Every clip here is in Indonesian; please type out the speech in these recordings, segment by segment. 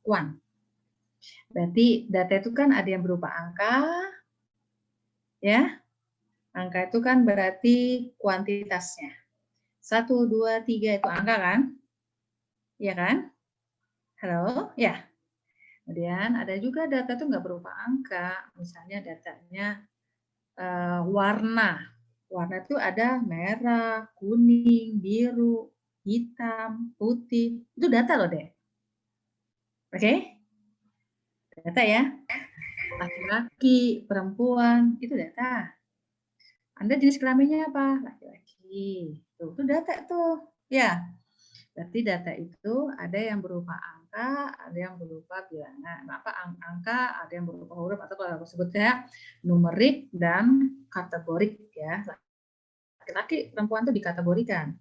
kuan. Berarti data itu kan ada yang berupa angka, ya. Angka itu kan berarti kuantitasnya. 1, 2, 3 itu angka kan? Iya kan? Halo? Ya. Kemudian ada juga data itu nggak berupa angka. Misalnya datanya warna. Warna itu ada merah, kuning, biru, hitam, putih. Itu data loh, Dek. Oke? Data ya. Laki-laki, perempuan, itu data. Anda jenis kelaminnya apa? Laki-laki. Itu data tuh. Ya. Berarti data itu ada yang berupa angka, ada yang berupa bilangan. Angka, ada yang berupa huruf, atau kalau aku sebutnya numerik dan kategorik ya. Laki-laki, perempuan itu dikategorikan.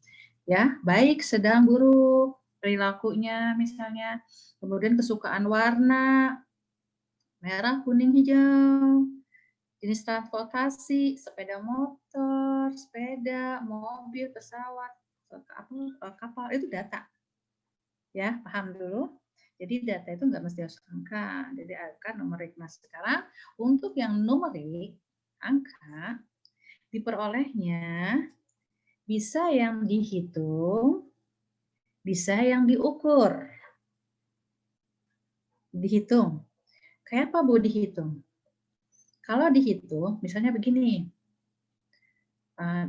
Ya, baik, sedang, buruk, perilakunya misalnya, kemudian kesukaan warna, merah, kuning, hijau, jenis transportasi, sepeda motor, sepeda, mobil, pesawat, kapal, itu data. Ya, paham dulu. Jadi data itu nggak mesti harus angka. Jadi angka numerik. Nah, sekarang untuk yang numerik, angka, diperolehnya bisa yang dihitung, bisa yang diukur. Dihitung. Kayak apa, Bu, dihitung? Kalau dihitung, misalnya begini.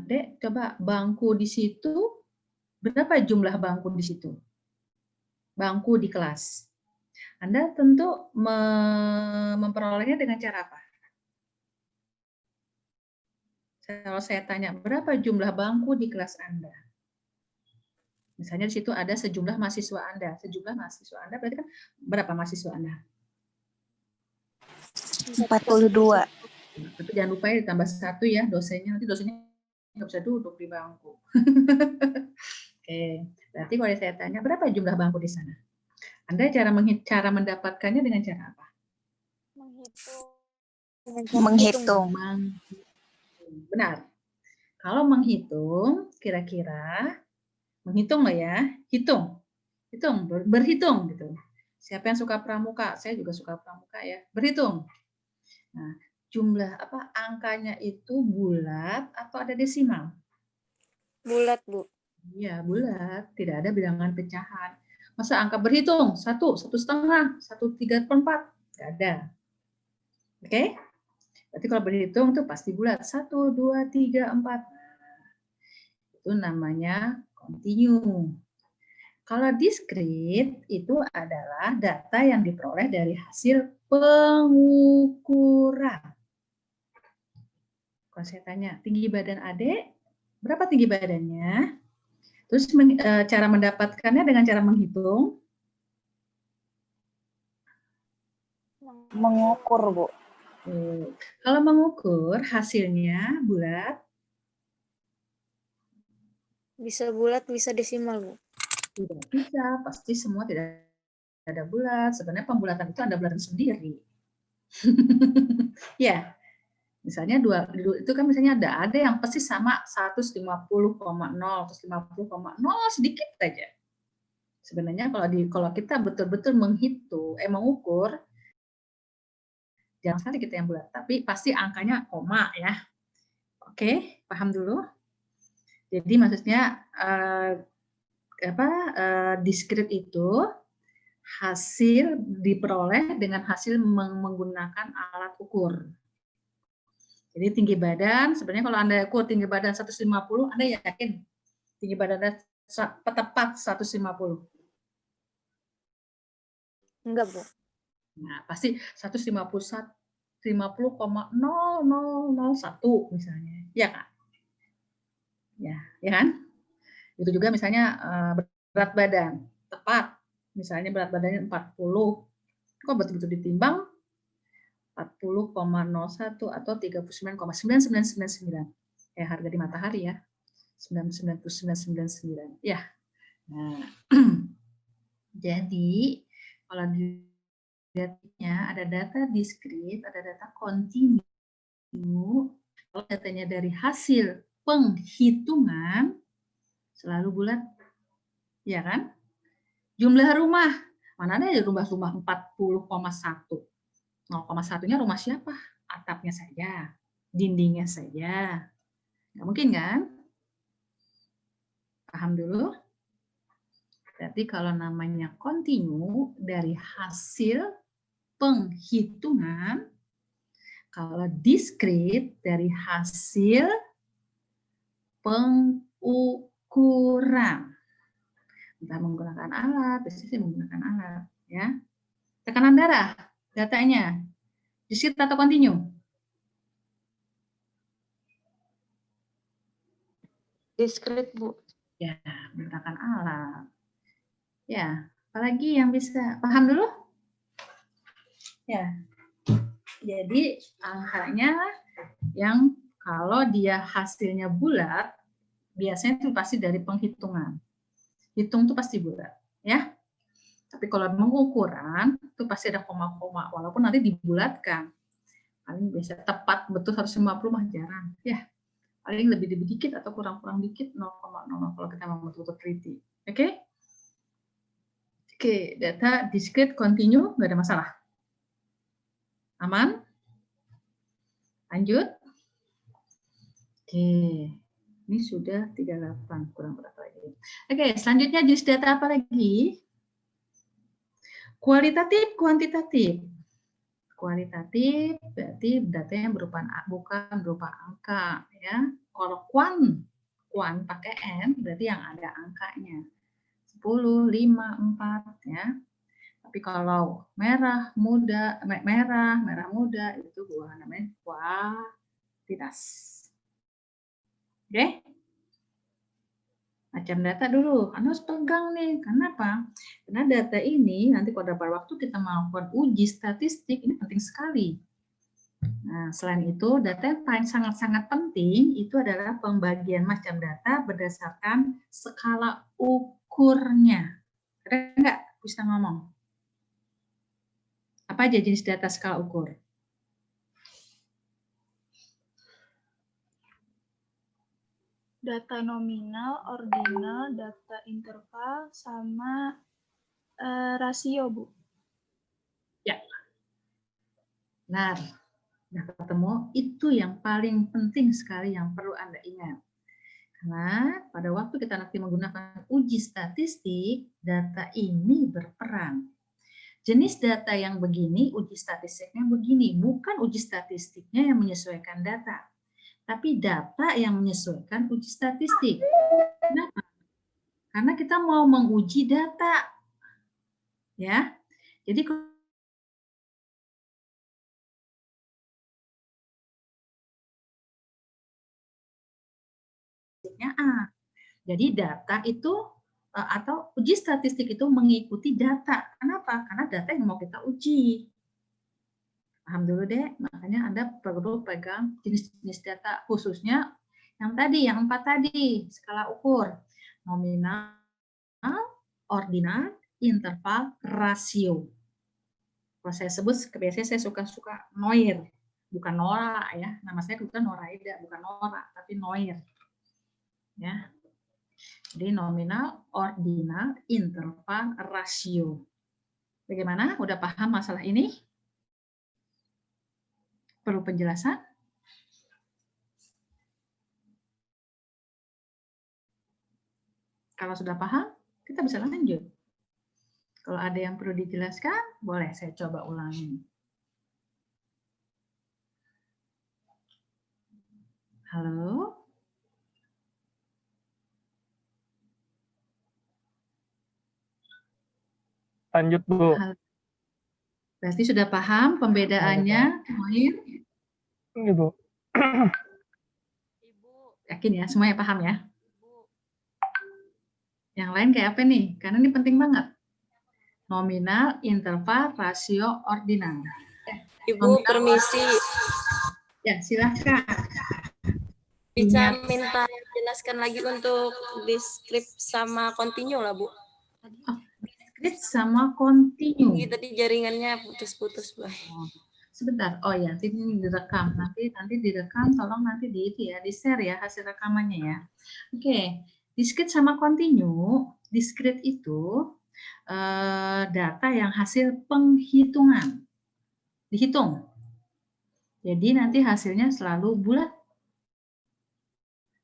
Dek, coba bangku di situ, berapa jumlah bangku di situ? Bangku di kelas. Anda tentu memperolehnya dengan cara apa? Kalau saya tanya, berapa jumlah bangku di kelas Anda? Misalnya di situ ada sejumlah mahasiswa Anda. Sejumlah mahasiswa Anda berarti kan berapa mahasiswa Anda? 42. Tapi jangan lupa ya ditambah 1 ya dosennya. Nanti dosennya nggak bisa duduk di bangku. Oke, berarti kalau saya tanya, berapa jumlah bangku di sana? Anda cara mendapatkannya dengan cara apa? Menghitung. Benar. Kalau menghitung, kira-kira menghitung lah ya, hitung, berhitung gitu. Siapa yang suka pramuka? Saya juga suka pramuka ya. Berhitung. Nah, jumlah angkanya itu bulat atau ada desimal? Bulat, Bu. Iya, bulat. Tidak ada bilangan pecahan. Masa angka berhitung? 1, 1,5, 1/3/4? Tidak ada. Oke? Berarti kalau berhitung itu pasti bulat. 1, 2, 3, 4. Itu namanya kontinu. Kalau diskrit itu adalah data yang diperoleh dari hasil pengukuran. Kalau saya tanya, tinggi badan adik, berapa tinggi badannya? Terus cara mendapatkannya dengan cara menghitung? Mengukur, Bu. Kalau mengukur hasilnya bulat? Bisa bulat, bisa desimal, Bu. Tidak bisa, pasti semua tidak ada bulat. Sebenarnya pembulatan itu ada bulatan sendiri. Ya, misalnya itu kan misalnya ada yang pasti sama 150,0, 150,0 sedikit aja. Sebenarnya kalau kita betul-betul mengukur, jangan sampai kita yang bulat, tapi pasti angkanya koma ya. Oke, paham dulu. Jadi maksudnya diskrit itu hasil diperoleh dengan hasil menggunakan alat ukur. Jadi tinggi badan, sebenarnya kalau Anda ukur tinggi badan 150, Anda yakin tinggi badan tepat 150? Enggak, Bu. Nah, pasti 150,0001 misalnya. Ya kan? Ya kan? Itu juga misalnya berat badan, tepat. Misalnya berat badannya 40. Kok betul-betul ditimbang 40,01 atau 39,9999. Ya, harga di matahari ya. 99,999. Ya. Nah, jadi kalau dilihatnya ada data diskrit, ada data kontinu. Kalau datanya dari hasil penghitungan selalu bulat, ya kan? Jumlah rumah. Mana ada rumah 40,1. 0,1-nya rumah siapa? Atapnya saja, dindingnya saja. Nggak mungkin kan? Paham dulu? Berarti kalau namanya kontinu dari hasil penghitungan, kalau diskrit dari hasil pengukuran. Entah menggunakan alat, biasanya menggunakan alat. Ya. Tekanan darah, datanya. Diskrit atau kontinu? Diskrit, Bu. Ya, menggunakan alat. Ya, apalagi yang bisa paham dulu? Ya. Jadi angkanya yang kalau dia hasilnya bulat, biasanya itu pasti dari penghitungan. Hitung itu pasti bulat, ya. Tapi kalau mengukuran itu pasti ada koma-koma, walaupun nanti dibulatkan. Paling biasa tepat betul 150 mah jarang, ya. Paling lebih dikit atau kurang-kurang dikit 0,00 kalau kita mau betul-betul teliti. Oke? Oke, data discrete continue nggak ada masalah. Aman? Lanjut. Oke, ini sudah 38, kurang berapa lagi. Oke, selanjutnya jenis data apa lagi? Kualitatif, kuantitatif. Kualitatif berarti data yang bukan berupa angka, ya. Kalau kuan pakai N berarti yang ada angkanya. 10, 5, 4, ya. Tapi kalau merah muda itu gua namanya kuantitas. Oke? Macam data dulu, Anda harus pegang nih. Kenapa? Karena data ini nanti pada waktu kita melakukan uji statistik ini penting sekali. Nah, selain itu, data yang paling sangat-sangat penting itu adalah pembagian macam data berdasarkan skala ukurnya. Ada nggak bisa ngomong? Apa aja jenis data skala ukur? Data nominal, ordinal, data interval, sama rasio, Bu. Ya. Benar. Nah, ketemu itu yang paling penting sekali yang perlu Anda ingat. Karena pada waktu kita nanti menggunakan uji statistik, data ini berperan. Jenis data yang begini, uji statistiknya begini. Bukan uji statistiknya yang menyesuaikan data, tapi data yang menyesuaikan uji statistik. Kenapa? Karena kita mau menguji data. Ya. Jadi A. Jadi data itu atau uji statistik itu mengikuti data. Kenapa? Karena data yang mau kita uji. Paham dulu deh, makanya Anda perlu pegang jenis-jenis data khususnya yang tadi, yang 4 tadi, skala ukur. Nominal, ordinal, interval, rasio. Kalau saya sebut, biasanya saya suka Noir. Bukan Nora ya, nama saya bukan Noraida, bukan Nora, tapi Noir. Ya. Jadi nominal, ordinal, interval, rasio. Bagaimana? Udah paham masalah ini? Perlu penjelasan? Kalau sudah paham, kita bisa lanjut. Kalau ada yang perlu dijelaskan, boleh saya coba ulangi. Halo? Lanjut, Bu. Berarti sudah paham pembedaannya, Mohir? Iya, Bu. Yakin ya, semuanya paham ya? Yang lain kayak apa nih? Karena ini penting banget. Nominal, interval, rasio, ordinal. Ibu, permisi. Ya, silahkan. Bisa minta jelaskan lagi untuk deskrip sama continue lah, Bu. Deskrip sama continue. Ini tadi jaringannya putus-putus, Bu. Sebentar. Oh ya, nanti ini direkam. Nanti direkam, tolong nanti di-share ya hasil rekamannya ya. Oke, discrete sama continue. Discrete itu data yang hasil penghitungan. Dihitung. Jadi nanti hasilnya selalu bulat.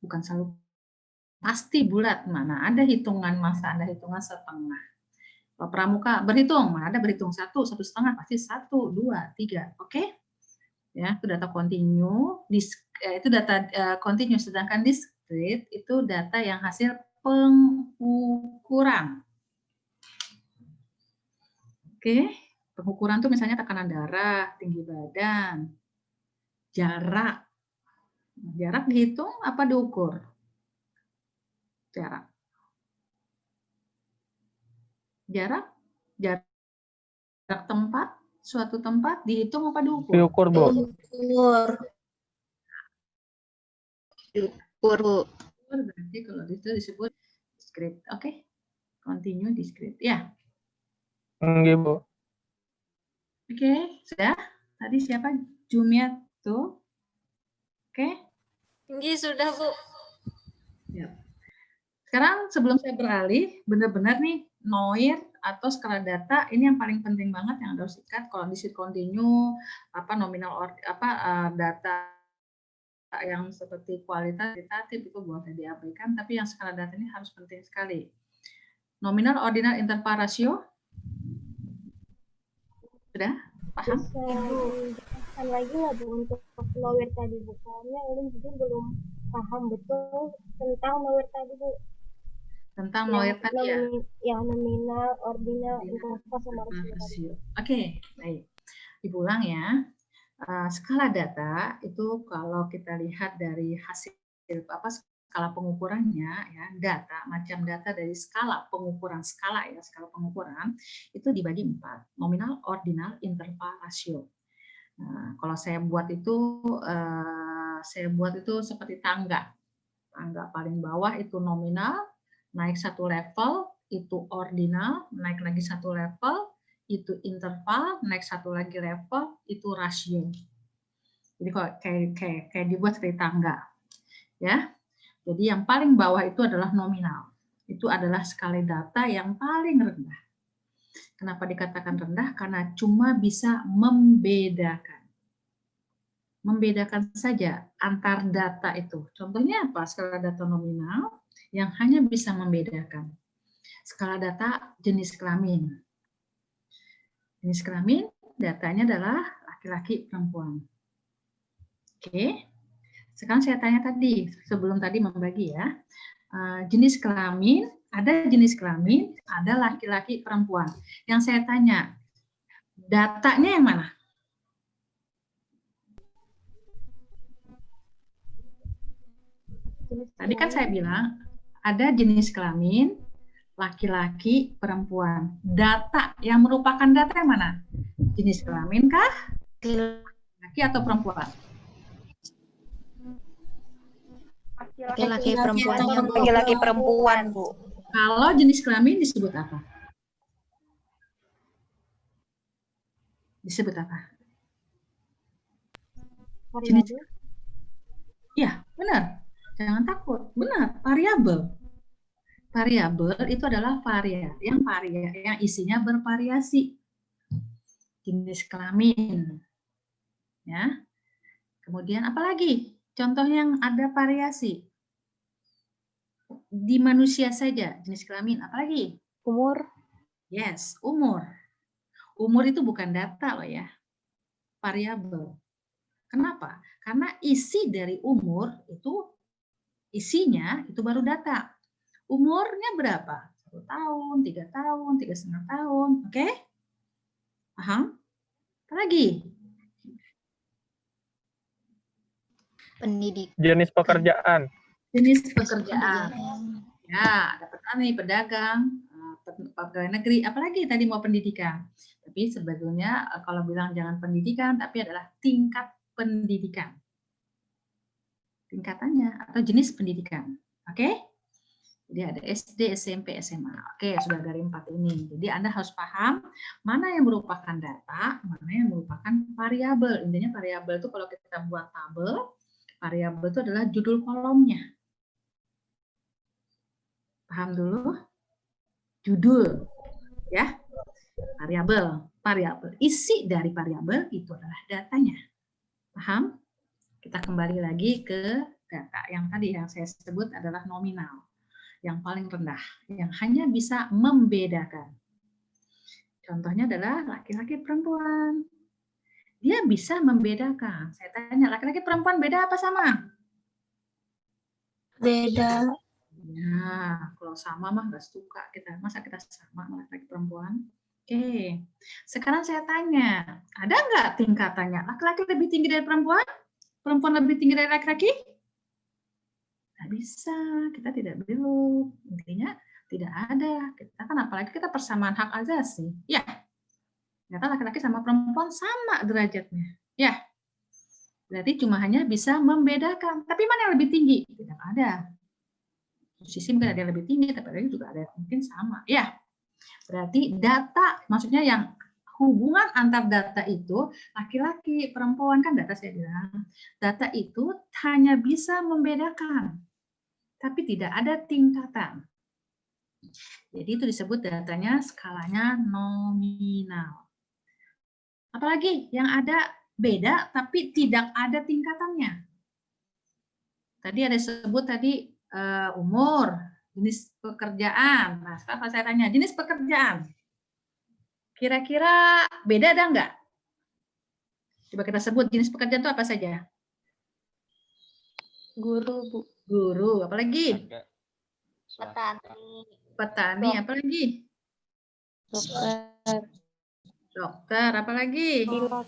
Bukan selalu pasti bulat. Mana ada hitungan masa, ada hitungan setengah. Kalau pramuka berhitung, mana ada berhitung 1, 1,5, pasti 1, 2, 3. Oke? Ya, itu data continue, itu data continue, sedangkan discrete itu data yang hasil pengukuran. Oke, pengukuran tuh misalnya tekanan darah, tinggi badan, jarak. Jarak dihitung apa diukur? Jarak. Jarak tempat, suatu tempat dihitung apa diukur? Diukur, Bu. Diukur, Bu. Berarti kalau itu disebut discrete. Oke. Continue discrete. Ya. Nggih, Bu. Oke, sudah? Tadi siapa? Jumiat tuh. Oke. Tinggi sudah, Bu. Ya. Sekarang sebelum saya beralih, benar-benar nih Noir atau skala data ini yang paling penting banget yang harus ikat. Kalau di continue nominal data yang seperti kualitatif itu boleh diabaikan, tapi yang skala data ini harus penting sekali. Nominal, ordinal, interval, rasio. Sudah? Paham? Bisa dijelaskan lagi nggak Bu untuk Noir tadi Bu? Soalnya ini jujur belum paham betul tentang Noir tadi Bu. Tentang Noir tadi ya? Yang nominal, ordinal, interval, sama rasio. Oke, baik. Diulang ya. Skala data itu kalau kita lihat dari hasil skala pengukurannya ya, macam data dari skala pengukuran itu dibagi 4, nominal, ordinal, interval, rasio. Nah, kalau saya buat itu seperti tangga paling bawah itu nominal, naik 1 level itu ordinal, naik lagi 1 level itu interval, naik 1 lagi level itu rasio. Jadi kalau kayak dibuat seperti tangga, ya. Jadi yang paling bawah itu adalah nominal. Itu adalah skala data yang paling rendah. Kenapa dikatakan rendah? Karena cuma bisa membedakan. Membedakan saja antar data itu. Contohnya apa? Skala data nominal yang hanya bisa membedakan. Skala data jenis kelamin. Jenis kelamin datanya adalah laki-laki, perempuan. Oke. Sekarang saya tanya tadi, sebelum tadi membagi ya. Jenis kelamin, ada jenis kelamin, ada laki-laki, perempuan. Yang saya tanya, datanya yang mana? Tadi kan saya bilang, ada jenis kelamin, laki-laki, perempuan. Data yang merupakan data yang mana? Jenis kelamin kah? Laki atau perempuan? Laki-laki perempuan, Bu. Kalau jenis kelamin disebut apa? Disebut apa? Jenis. Ya, benar. Jangan takut. Benar, variabel. Variabel itu adalah yang isinya bervariasi. Jenis kelamin. Ya. Kemudian apa lagi? Contoh yang ada variasi. Di manusia saja, jenis kelamin. Apa lagi? Umur. Yes, umur. Umur itu bukan data loh ya. Variabel. Kenapa? Karena isi dari umur itu isinya itu baru data. Umurnya berapa? 1 tahun, 3 tahun, 3,5 tahun. Oke? Paham? Apa lagi? Pendidik. Jenis pekerjaan. Jenis pekerjaan. Ya, ada petani, pedagang, pegawai negeri, apalagi tadi mau pendidikan. Tapi sebetulnya kalau bilang jangan pendidikan, tapi adalah tingkat pendidikan. Tingkatannya atau jenis pendidikan. Oke? Jadi ada SD, SMP, SMA. Oke, sudah dari 4 ini. Jadi Anda harus paham mana yang merupakan data, mana yang merupakan variabel. Intinya variabel itu kalau kita buat tabel, variabel itu adalah judul kolomnya. Paham dulu? Judul. ya. Variabel. Isi dari variabel itu adalah datanya. Paham? Kita kembali lagi ke data yang tadi yang saya sebut adalah nominal. Yang paling rendah, yang hanya bisa membedakan. Contohnya adalah laki-laki perempuan. Dia bisa membedakan. Saya tanya, laki-laki perempuan beda apa sama? Beda. Ya, kalau sama mah nggak suka kita. Masa kita sama laki-laki perempuan? Oke, sekarang saya tanya, ada nggak tingkatannya? Laki-laki lebih tinggi dari perempuan? Perempuan lebih tinggi dari laki-laki? Nggak bisa, kita tidak belok. Intinya tidak ada. Kita kan apalagi kita persamaan hak asasi. Ya, ternyata laki-laki sama perempuan sama derajatnya. Ya, berarti cuma hanya bisa membedakan. Tapi mana yang lebih tinggi? Tidak ada. Posisi mungkin ada yang lebih tinggi, tapi ada juga ada yang mungkin sama. Ya, berarti data, maksudnya yang hubungan antar data itu, laki-laki, perempuan, kan data saya bilang, data itu hanya bisa membedakan, tapi tidak ada tingkatan. Jadi itu disebut datanya skalanya nominal. Apalagi yang ada beda, tapi tidak ada tingkatannya. Tadi ada sebut tadi umur, jenis pekerjaan. Nah, sekarang saya tanya, jenis pekerjaan. Kira-kira beda ada enggak? Coba kita sebut jenis pekerjaan itu apa saja? Guru, Bu. Guru, apalagi? Petani. Petani, apalagi? Dokter. Dokter, apalagi? Pilot.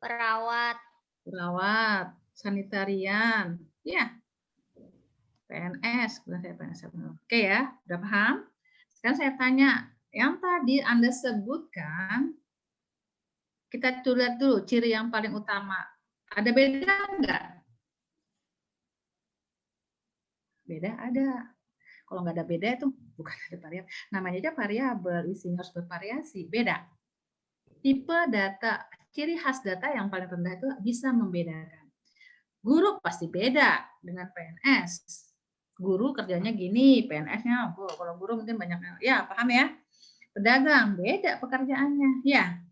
Perawat. Perawat, sanitarian, ya. PNS, oke ya, udah paham? Sekarang saya tanya, yang tadi Anda sebutkan, kita lihat dulu ciri yang paling utama. Ada beda enggak? Beda ada. Kalau nggak ada beda itu bukan ada variabel. Namanya aja variabel, isinya harus bervariasi. Beda. Tipe data, ciri khas data yang paling rendah itu bisa membedakan. Guru pasti beda dengan PNS. Guru kerjanya gini, PNS-nya, kalau guru mungkin banyak, ya paham ya? Pedagang, beda pekerjaannya. Ya,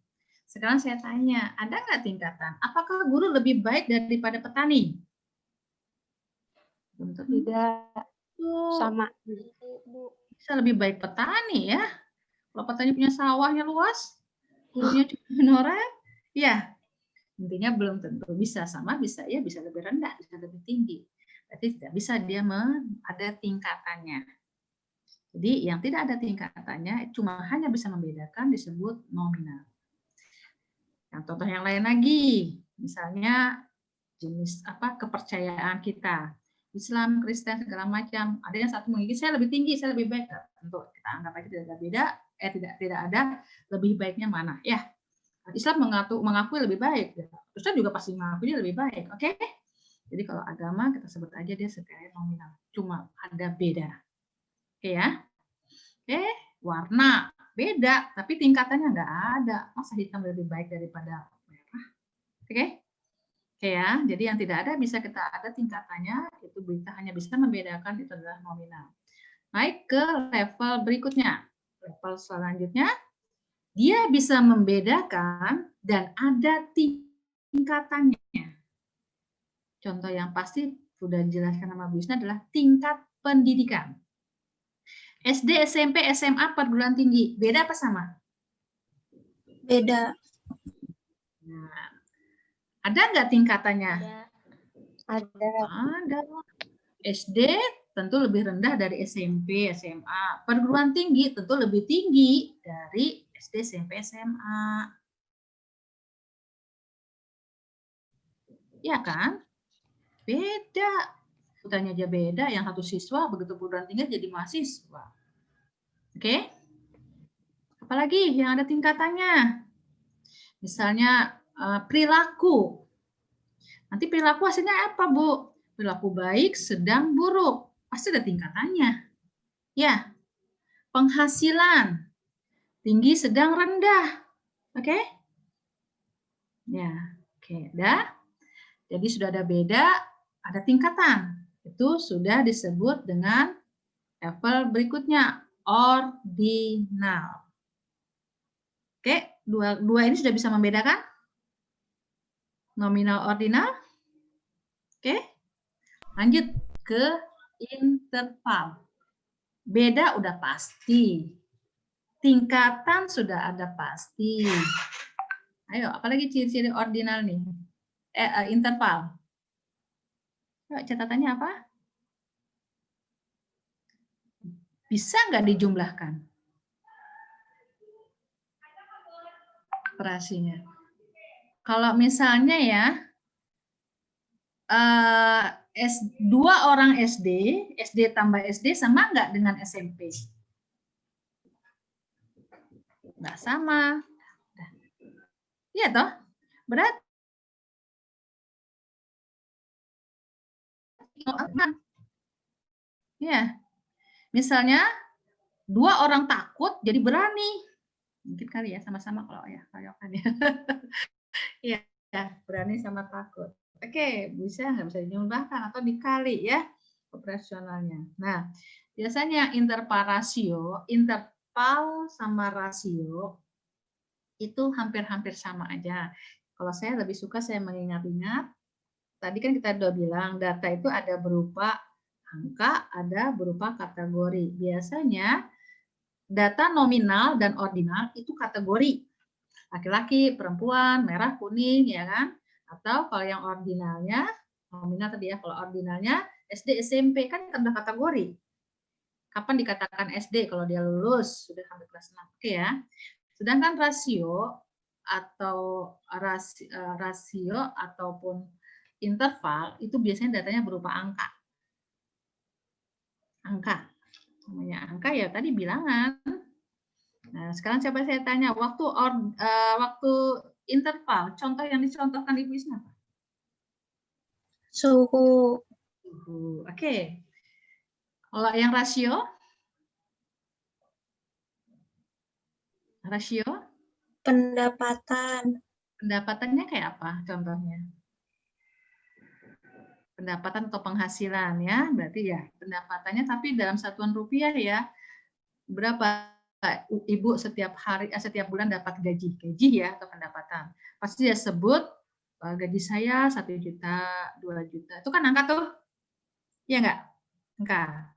sekarang saya tanya, ada nggak tingkatan? Apakah guru lebih baik daripada petani? Tidak. Sama. Bisa lebih baik petani ya. Kalau petani punya sawahnya luas, gurunya cuma honorer, ya intinya belum tentu bisa sama, bisa ya, bisa lebih rendah, bisa lebih tinggi. Berarti tidak bisa dia ada tingkatannya. Jadi yang tidak ada tingkatannya cuma hanya bisa membedakan disebut nominal. Yang contoh yang lain lagi, misalnya jenis apa kepercayaan kita. Islam, Kristen, segala macam. Ada yang satu mengikuti saya lebih tinggi, saya lebih baik. Tentu kita anggap aja tidak ada beda, tidak ada lebih baiknya mana. Ya, Islam mengakui lebih baik. Kristen juga pasti mengakui lebih baik. Oke? Jadi kalau agama kita sebut aja dia sebagai nominal. Cuma ada beda. Oke ya? Oke, warna beda, tapi tingkatannya nggak ada. Masa hitam lebih baik daripada merah? Oke? Oke ya, jadi yang tidak ada bisa kita ada tingkatannya, itu kita hanya bisa membedakan itu adalah nominal. Naik ke level berikutnya. Level selanjutnya, dia bisa membedakan dan ada tingkatannya. Contoh yang pasti sudah dijelaskan sama Bu Isna adalah tingkat pendidikan. SD, SMP, SMA, perguruan tinggi, beda apa sama? Beda. Nah, ada nggak tingkatannya? Ada. Ada. SD tentu lebih rendah dari SMP, SMA. Perguruan tinggi tentu lebih tinggi dari SD, SMP, SMA. Ya kan? Beda. Urutannya aja beda. Yang satu siswa begitu perguruan tinggi jadi mahasiswa. Oke? Apalagi yang ada tingkatannya? Misalnya perilaku. Nanti perilaku hasilnya apa, Bu? Perilaku baik, sedang, buruk. Pasti ada tingkatannya. Ya. Penghasilan. Tinggi, sedang, rendah. Oke? Ya. Oke, dah. Jadi sudah ada beda, ada tingkatan. Itu sudah disebut dengan level berikutnya. ordinal. Oke, dua ini sudah bisa membedakan? Nominal, ordinal. Oke, lanjut ke interval. Beda udah pasti. Tingkatan sudah ada pasti. Ayo, apalagi ciri-ciri ordinal nih? Interval. Yuk, catatannya apa? Bisa nggak dijumlahkan? Operasinya. Kalau misalnya ya, dua orang SD, SD tambah SD sama nggak dengan SMP? Nggak sama. Iya toh? Berarti ya, misalnya dua orang takut jadi berani. Mungkin kali ya sama-sama kalau ya kayokan ya. Iya, berani sama takut. Oke, bisa nggak bisa dijumlahkan atau dikali ya operasionalnya. Nah, biasanya interval sama rasio itu hampir-hampir sama aja. Kalau saya lebih suka saya mengingat-ingat. Tadi kan kita udah bilang data itu ada berupa angka, ada berupa kategori. Biasanya data nominal dan ordinal itu kategori. Laki-laki, perempuan, merah, kuning, ya kan? Atau kalau yang ordinalnya, nominal tadi ya, kalau ordinalnya SD, SMP kan ada kategori. Kapan dikatakan SD kalau dia lulus, sudah sampai kelas 6. Oke ya. Sedangkan rasio ataupun interval itu biasanya datanya berupa angka. Angka. Namanya angka ya tadi bilangan. Nah, sekarang coba saya tanya, waktu interval, contoh yang dicontohkan Ibu Isna apa? Suhu. Suhu. Oke. Kalau yang rasio? Rasio? Pendapatan. Pendapatannya kayak apa contohnya? Pendapatan atau penghasilan ya, berarti ya pendapatannya tapi dalam satuan rupiah ya. Berapa Ibu setiap bulan dapat gaji ya atau pendapatan. Pasti dia sebut gaji saya 1 juta, 2 juta. Itu kan angka tuh. Iya enggak? Angka.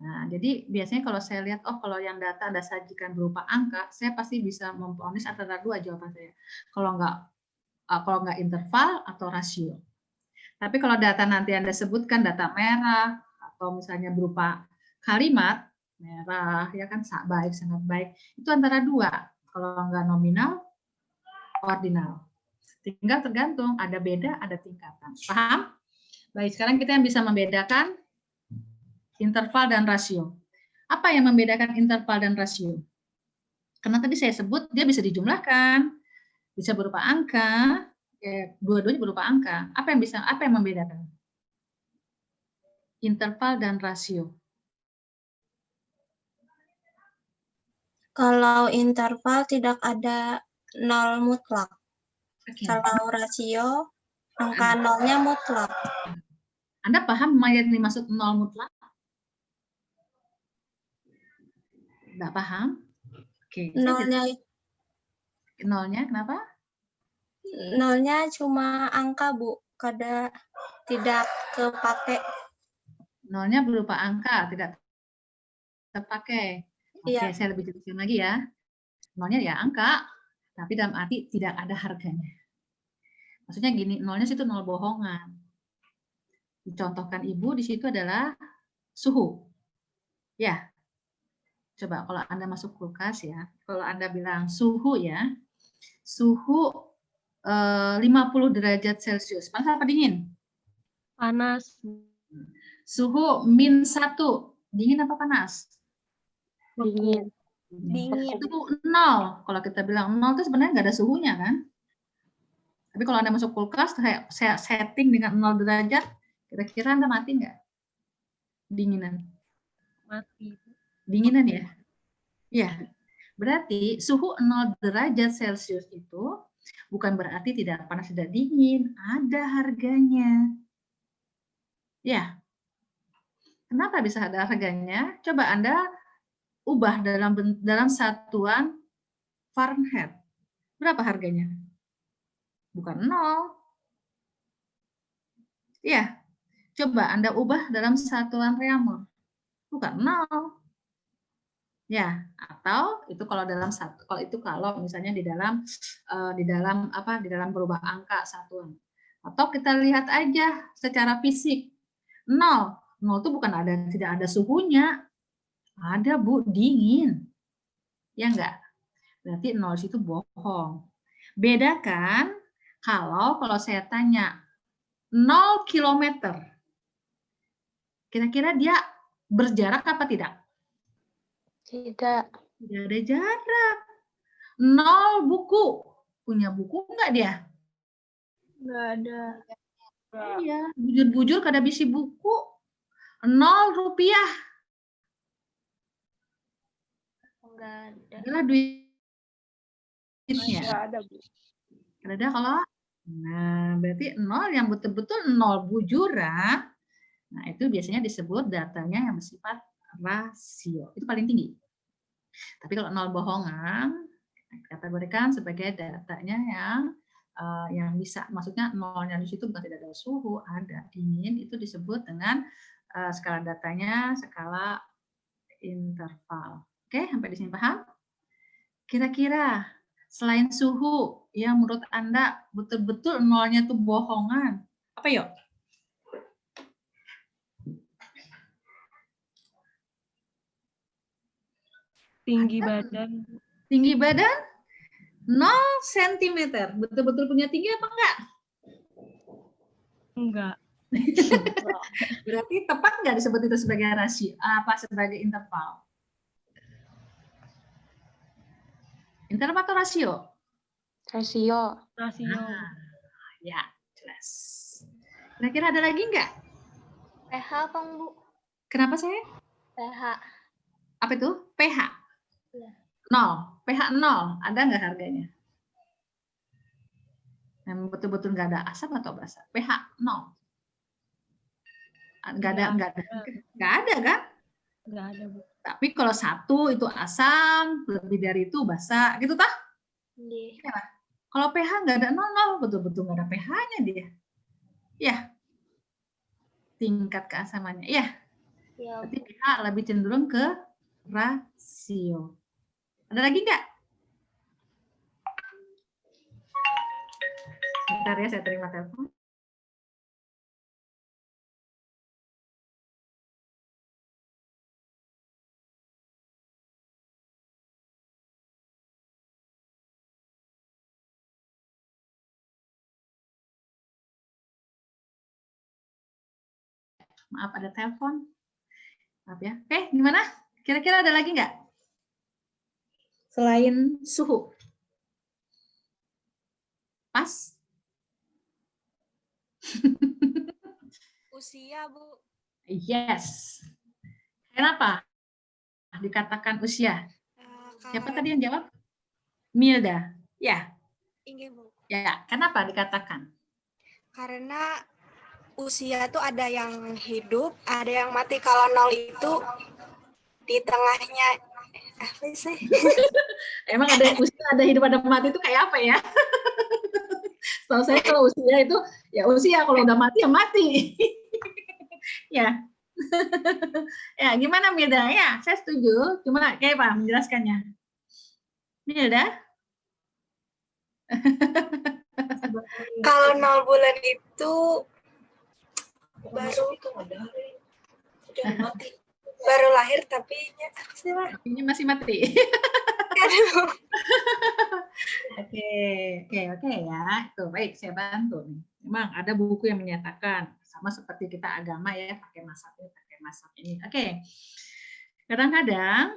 Nah, jadi biasanya kalau saya lihat, kalau yang data ada sajikan berupa angka, saya pasti bisa memvonis antara dua jawaban saya. Kalau nggak interval atau rasio. Tapi kalau data nanti Anda sebutkan data merah atau misalnya berupa kalimat merah, ya kan baik, sangat baik, itu antara dua. Kalau nggak nominal, ordinal. Tinggal tergantung, ada beda, ada tingkatan. Paham? Baik, sekarang kita yang bisa membedakan interval dan rasio. Apa yang membedakan interval dan rasio? Karena tadi saya sebut dia bisa dijumlahkan, bisa berupa angka, dua-duanya berupa angka. Apa yang membedakan? Interval dan rasio. Kalau interval tidak ada nol mutlak. Oke. Kalau rasio, angka nolnya mutlak. Anda paham yang dimaksud nol mutlak? Nggak paham? Oke. Nolnya kenapa? Nolnya cuma angka, Bu. Tidak kepake. Nolnya berupa angka, tidak terpakai. Oke, Iya. saya lebih jelaskan lagi ya. Nolnya ya angka, tapi dalam arti tidak ada harganya. Maksudnya gini, nolnya situ nol bohongan. Dicontohkan Ibu di situ adalah suhu. Ya. Coba kalau Anda masuk kulkas ya, kalau Anda bilang suhu ya, suhu 50 derajat Celcius. Panas apa dingin? Panas. Suhu -1. Dingin apa panas? Dingin. Itu 0. Kalau kita bilang 0 itu sebenarnya nggak ada suhunya kan? Tapi kalau Anda masuk kulkas, saya setting dengan 0 derajat, kira-kira Anda mati nggak? Dinginan. Mati. Dinginan ya? Ya. Berarti suhu 0 derajat Celcius itu bukan berarti tidak panas, tidak dingin. Ada harganya. Ya. Kenapa bisa ada harganya? Coba Anda ubah dalam satuan Fahrenheit, berapa harganya? Bukan 0. Ya, coba Anda ubah dalam satuan Reaumur, bukan 0. Ya, atau itu kalau dalam satu, kalau misalnya di dalam berubah angka satuan. Atau kita lihat aja secara fisik. 0 itu bukan tidak ada suhunya. Ada, Bu, dingin. Ya enggak? Berarti 0 itu bohong. Bedakan kalau saya tanya 0 kilometer. Kira-kira dia berjarak apa tidak? Tidak. Tidak ada jarak. 0 buku. Punya buku enggak dia? Nggak ada. Iya, bujur-bujur kada bisi buku. 0 rupiah. Nggak ada. Adalah duitnya. Nggak ada, Bu. Ada kalau, nah berarti 0 yang betul-betul 0 bujuran. Nah itu biasanya disebut datanya yang bersifat rasio. Itu paling tinggi. Tapi kalau 0 bohongan, kategorikan sebagai datanya yang bisa, maksudnya 0-nya di situ bukan tidak ada suhu, ada dingin, itu disebut dengan skala datanya skala interval. Oke, sampai di sini paham? Kira-kira selain suhu yang menurut Anda betul-betul 0-nya itu bohongan, apa yuk? Tinggi badan. Tinggi badan 0 cm. Betul-betul punya tinggi apa enggak? Enggak. Berarti tepat nggak disebut itu sebagai rasio, sebagai interval? Interval atau rasio? Rasio. Rasio. Ya, jelas. Kira-kira ada lagi nggak? PH, Kang, Bu. Kenapa saya? PH. Apa itu? pH? Iya. 0. pH 0. Ada nggak harganya? Yang betul-betul nggak ada asam atau basa? pH 0. Nggak ada kan? Nggak ada, Bu. Tapi kalau 1 itu asam, lebih dari itu basa, gitu tah? Iya. Kalau pH nggak ada 0, betul-betul nggak ada pH-nya dia. Ya. Tingkat keasamannya. Ya. Ya, Berarti pH lebih cenderung ke rasio. Ada lagi nggak? Bentar ya, saya terima telepon. Maaf, ada telepon. Maaf ya. Oke, gimana? Kira-kira ada lagi nggak? Selain suhu. Pas? Usia, Bu. Yes. Kenapa dikatakan usia? Siapa tadi yang jawab? Milda. Ya. Inggih, Bu. Ya, kenapa dikatakan? Karena usia tuh ada yang hidup, ada yang mati. Kalau 0 itu di tengahnya apa sih? Emang ada usia, ada hidup, ada mati itu kayak apa ya? Setahu saya kalau usia itu ya usia, kalau udah mati ya mati. Ya. Ya, gimana Milda? Ya, saya setuju. Cuma kayak apa menjelaskannya? Milda? Kalau 0 bulan itu baru lahir tapi Ini masih mati. aduh. Oke ya. Itu baik, saya bantu nih. Memang ada buku yang menyatakan sama seperti kita agama ya, pakai mazhab ini. Oke. Kadang-kadang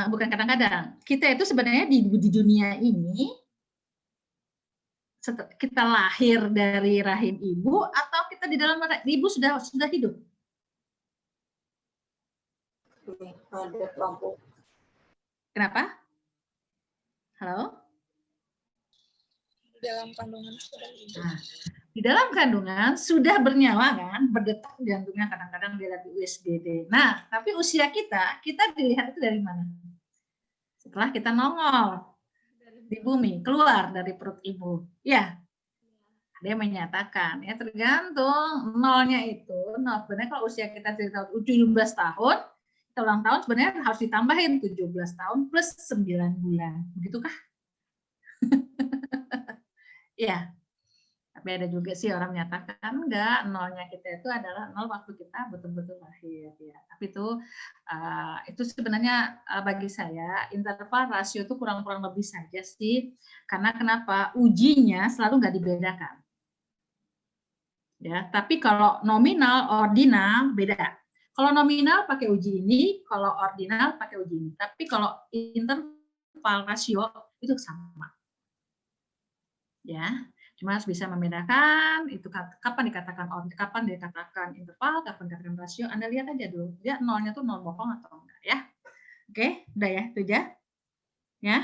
bukan kadang-kadang, kita itu sebenarnya di dunia ini kita lahir dari rahim ibu atau kita di dalam rahim ibu sudah hidup? Kenapa? Halo? Dalam kandungan sudah hidup. Nah, Di dalam kandungan sudah bernyawa kan, berdetak jantungnya, kadang-kadang dia lagi USBD. Nah, tapi usia kita dilihat itu dari mana? Setelah kita nongol di bumi, keluar dari perut ibu. Ya, ada yang menyatakan, ya tergantung nolnya itu. Nol, sebenarnya kalau usia kita 17 tahun, kita ulang tahun sebenarnya harus ditambahin 17 tahun plus 9 bulan. Begitukah? Ya. Tapi ada juga sih orang menyatakan enggak, nolnya kita itu adalah nol waktu kita betul-betul lahir. Ya. Tapi itu sebenarnya bagi saya interval rasio itu kurang-kurang lebih saja sih. Karena kenapa? Ujinya selalu nggak dibedakan. Ya, tapi kalau nominal, ordinal beda. Kalau nominal pakai uji ini, kalau ordinal pakai uji ini. Tapi kalau interval rasio itu sama. Ya. Cuma harus bisa membedakan itu kapan dikatakan interval, kapan dikatakan rasio. Anda lihat aja dulu, dia nolnya tuh nol bohong atau enggak ya. Oke, udah ya, itu aja. Ya.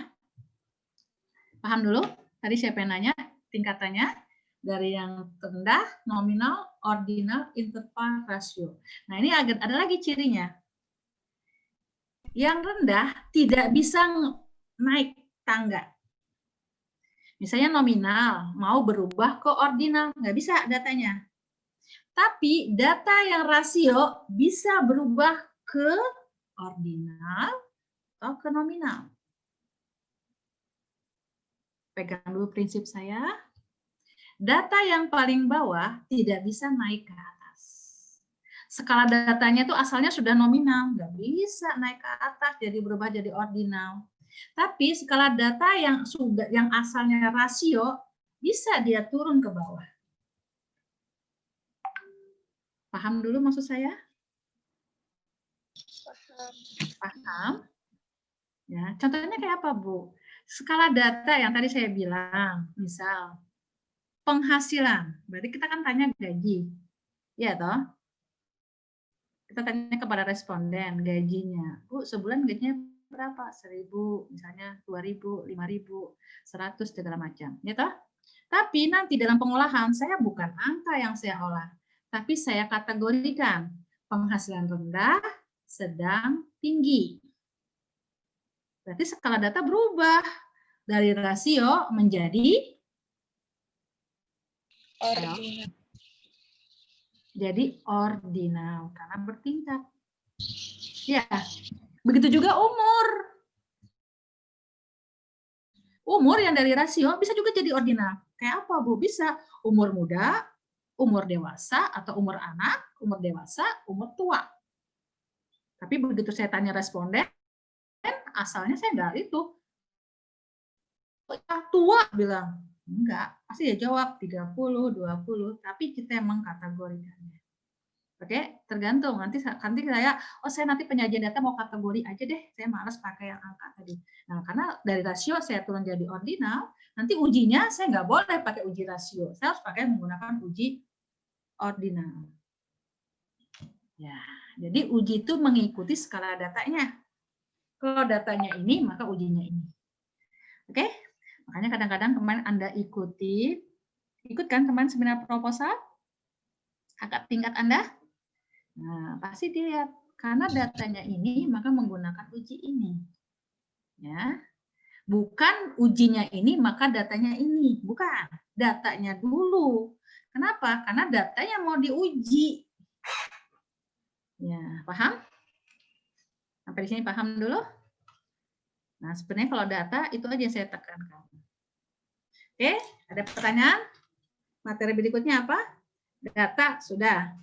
Paham dulu? Tadi siapa yang nanya tingkatannya? Dari yang rendah, nominal, ordinal, interval, rasio. Nah, ini ada lagi cirinya. Yang rendah tidak bisa naik tangga. Misalnya nominal, mau berubah ke ordinal, nggak bisa datanya. Tapi data yang rasio bisa berubah ke ordinal atau ke nominal. Pegang dulu prinsip saya. Data yang paling bawah tidak bisa naik ke atas. Skala datanya itu asalnya sudah nominal, nggak bisa naik ke atas jadi berubah jadi ordinal. Tapi skala data yang asalnya rasio bisa dia turun ke bawah. Paham dulu maksud saya? Paham? Ya, contohnya kayak apa, Bu? Skala data yang tadi saya bilang, misal penghasilan, berarti kita kan tanya gaji. Ya toh? Kita tanya kepada responden gajinya. Bu, sebulan gajinya berapa? 1.000, misalnya 2.000, 5.000, 100 segala macam, ya toh? Tapi nanti dalam pengolahan saya bukan angka yang saya olah, tapi saya kategorikan penghasilan rendah, sedang, tinggi. Berarti skala data berubah dari rasio menjadi ordinal. Jadi ordinal karena bertingkat. Ya. Begitu juga umur. Umur yang dari rasio bisa juga jadi ordinal. Kayak apa, Bu? Bisa umur muda, umur dewasa, atau umur anak, umur dewasa, umur tua. Tapi begitu saya tanya responden, asalnya saya enggak itu. Tua bilang, enggak. Pasti dia jawab 30, 20, tapi kita emang kategorikannya. Oke, tergantung. Nanti saya nanti penyajian data mau kategori aja deh. Saya malas pakai yang angka tadi. Nah, karena dari rasio saya turun jadi ordinal, nanti ujinya saya nggak boleh pakai uji rasio. Saya harus pakai menggunakan uji ordinal. Ya, jadi uji itu mengikuti skala datanya. Kalau datanya ini, maka ujinya ini. Oke, makanya kadang-kadang kemarin Anda ikut kan kemarin seminar proposal? Kakak tingkat Anda? Nah, pasti dilihat karena datanya ini maka menggunakan uji ini. Ya. Bukan ujinya ini maka datanya ini, bukan. Datanya dulu. Kenapa? Karena datanya mau diuji. Ya, paham? Sampai di sini paham dulu? Nah, sebenarnya kalau data itu aja yang saya tekankan. Oke, ada pertanyaan? Materi berikutnya apa? Data sudah.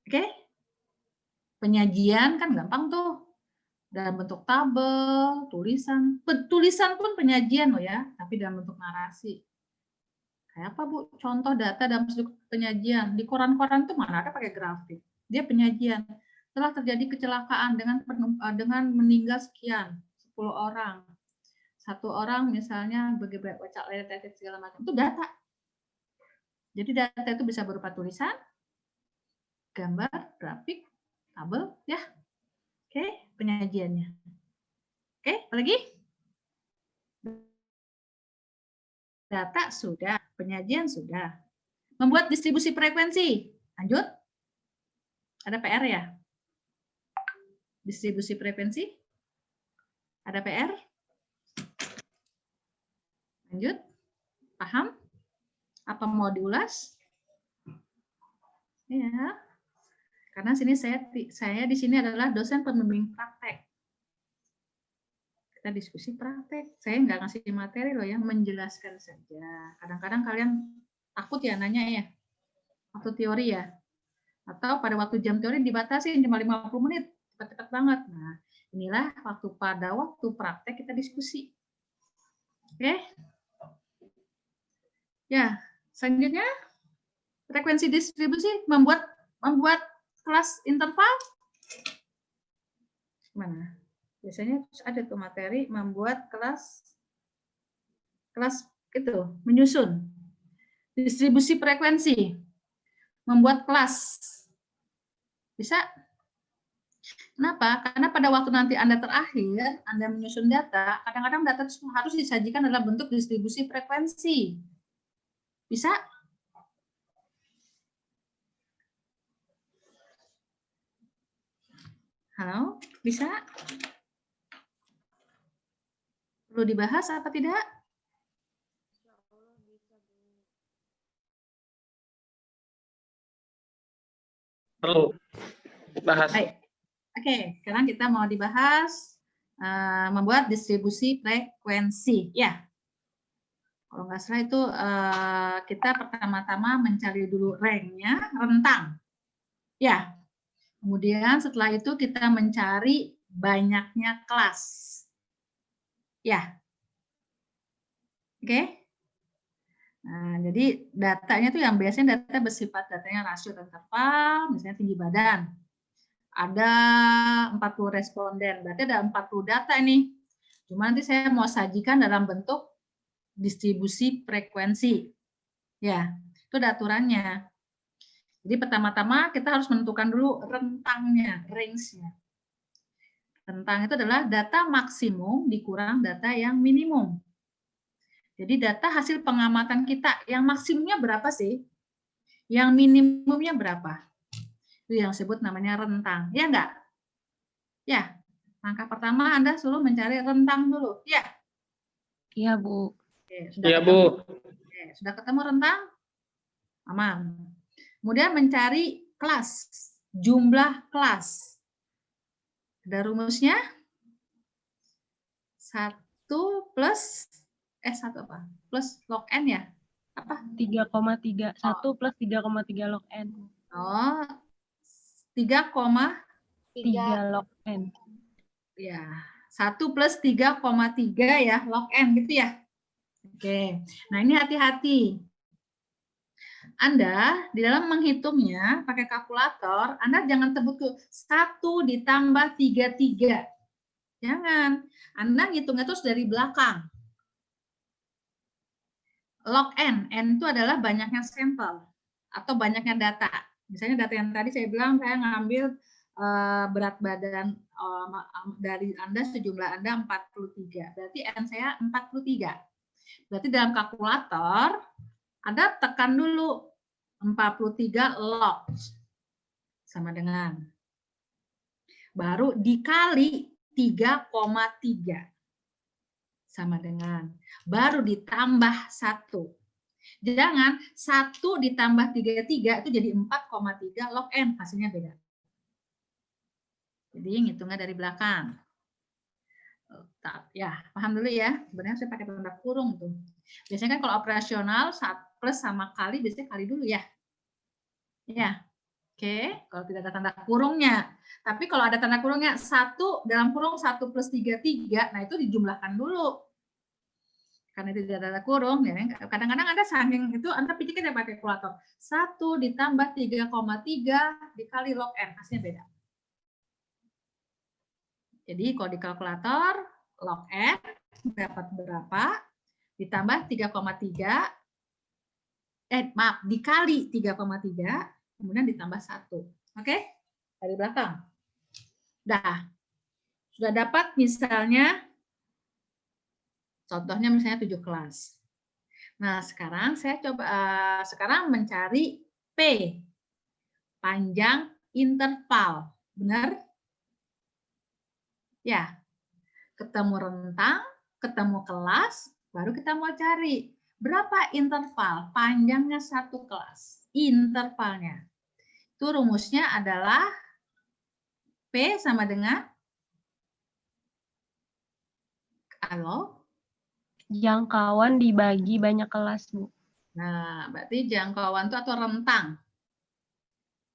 Oke, penyajian kan gampang tuh, dalam bentuk tabel, tulisan pun penyajian loh ya, tapi dalam bentuk narasi. Kayak apa, Bu? Contoh data dalam bentuk penyajian di koran-koran tuh mana ada pakai grafik. Dia penyajian. Telah terjadi kecelakaan dengan meninggal sekian, 10 orang. 1 orang misalnya baca lelet segala macam, itu data. Jadi data itu bisa berupa tulisan, gambar, grafik, tabel, ya. Oke, penyajiannya. Oke, apa lagi? Data sudah. Penyajian sudah. Membuat distribusi frekuensi. Lanjut. Ada PR ya? Distribusi frekuensi. Ada PR? Lanjut. Paham? Apa mau diulas? Ya. Karena sini saya di sini adalah dosen pembimbing praktek. Kita diskusi praktek. Saya nggak ngasih materi loh ya, menjelaskan saja. Kadang-kadang kalian takut ya nanya ya. Waktu teori ya. Atau pada waktu jam teori dibatasi cuma 50 menit. Cepat-cepat banget. Nah, inilah pada waktu praktek kita diskusi. Oke? Ya, selanjutnya frekuensi distribusi membuat kelas interval. Mana? Biasanya ada tuh materi membuat kelas itu menyusun distribusi frekuensi, membuat kelas. Bisa? Kenapa? Karena pada waktu nanti Anda terakhir, Anda menyusun data, kadang-kadang data harus disajikan dalam bentuk distribusi frekuensi. Bisa? Halo? Bisa? Perlu dibahas apa tidak? Perlu. Bahas. Baik. Oke, sekarang kita mau dibahas membuat distribusi frekuensi. Ya, kalau nggak salah itu kita pertama-tama mencari dulu range-nya, rentang. Ya, kemudian setelah itu kita mencari banyaknya kelas. Ya, oke. Nah, jadi datanya tuh yang biasanya data bersifat datanya rasio dan interval, misalnya tinggi badan. Ada 40 responden, berarti ada 40 data nih. Cuma nanti saya mau sajikan dalam bentuk distribusi frekuensi. Ya, itu ada aturannya. Jadi pertama-tama kita harus menentukan dulu rentangnya, range-nya. Rentang itu adalah data maksimum dikurang data yang minimum. Jadi data hasil pengamatan kita, yang maksimumnya berapa sih? Yang minimumnya berapa? Itu yang disebut namanya rentang. Ya enggak? Ya. Langkah pertama Anda suruh mencari rentang dulu. Ya. Iya, Bu. Oke, sudah Iya, ketemu. Bu. Oke, sudah ketemu rentang? Aman. Kemudian mencari kelas, jumlah kelas. Ada rumusnya? 1 plus 1 apa? Plus log n ya? Apa? 3,3. 1 plus 3,3 log N. Oh, 3, 3 log N. ya, 1 plus 3,3 ya, log N gitu ya. Oke, nah ini hati-hati. Anda di dalam menghitungnya pakai kalkulator, Anda jangan tebut ke 1 ditambah 33. Jangan, Anda ngitungnya terus dari belakang. Log N, N itu adalah banyaknya sampel atau banyaknya data. Misalnya data yang tadi saya bilang saya ngambil berat badan dari Anda, sejumlah Anda 43. Berarti N saya 43. Berarti dalam kalkulator Anda tekan dulu 43 log sama dengan baru dikali 3,3 sama dengan baru ditambah 1. Jangan 1 ditambah 33 itu jadi 4,3 log N, hasilnya beda. Jadi ngitungnya dari belakang. Ya, paham dulu ya. Sebenarnya saya pakai tanda kurung tuh. Biasanya kan kalau operasional plus sama kali biasanya kali dulu ya. Ya. Oke, kalau tidak ada tanda kurungnya. Tapi kalau ada tanda kurungnya 1 dalam kurung 1 plus 33, nah itu dijumlahkan dulu. Karena tidak ada tanda kurung, ya, kadang-kadang Anda saking itu Anda pikirkan ya pakai kalkulator. 1 ditambah 3,3 dikali log N, hasilnya beda. Jadi kalau di kalkulator log N dapat berapa ditambah 3,3 dikali 3,3 kemudian ditambah 1. Oke? Dari belakang. Dah. Sudah dapat misalnya contohnya misalnya 7 kelas. Nah, sekarang saya coba sekarang mencari P, panjang interval. Benar? Ya. Ketemu rentang, ketemu kelas, baru kita mau cari berapa interval panjangnya satu kelas. Intervalnya. Itu rumusnya adalah P sama dengan Jangkauan dibagi banyak kelas, Bu. Nah, berarti jangkauan itu atau rentang.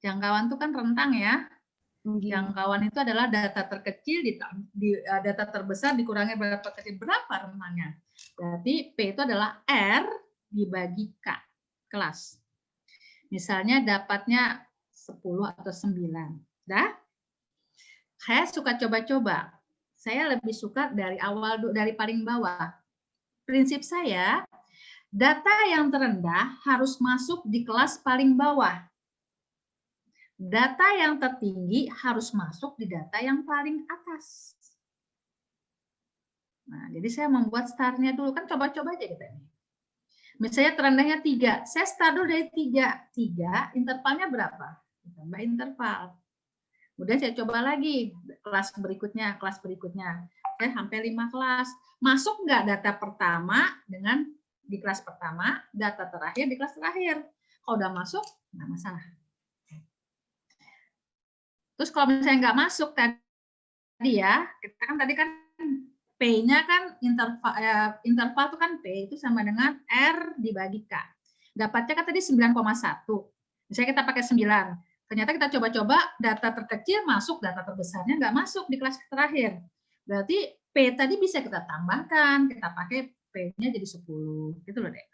Jangkauan itu kan rentang ya. Jangkauan itu adalah data terkecil data terbesar dikurangi berapa kecil, berapa rentangnya. Berarti P itu adalah R dibagi K, kelas. Misalnya dapatnya 10 atau 9. Dah? Saya suka coba-coba. Saya lebih suka dari awal, dari paling bawah. Prinsip saya, data yang terendah harus masuk di kelas paling bawah. Data yang tertinggi harus masuk di data yang paling atas. Nah, jadi saya membuat startnya dulu. Kan coba-coba aja kita ini. Misalnya terendahnya 3. Saya start dulu dari 3. 3, intervalnya berapa? Tambah interval. Kemudian saya coba lagi kelas berikutnya. Saya sampai 5 kelas. Masuk nggak data pertama dengan di kelas pertama, data terakhir di kelas terakhir. Kalau udah masuk, nggak masalah. Terus kalau misalnya nggak masuk tadi ya, kita kan tadi kan P-nya kan interval itu kan P itu sama dengan R dibagi K. Dapatnya kan tadi 9,1. Misalnya kita pakai 9. Ternyata kita coba-coba data terkecil masuk, data terbesarnya nggak masuk di kelas terakhir. Berarti P tadi bisa kita tambahkan, kita pakai P-nya jadi 10. Gitu loh, Dek.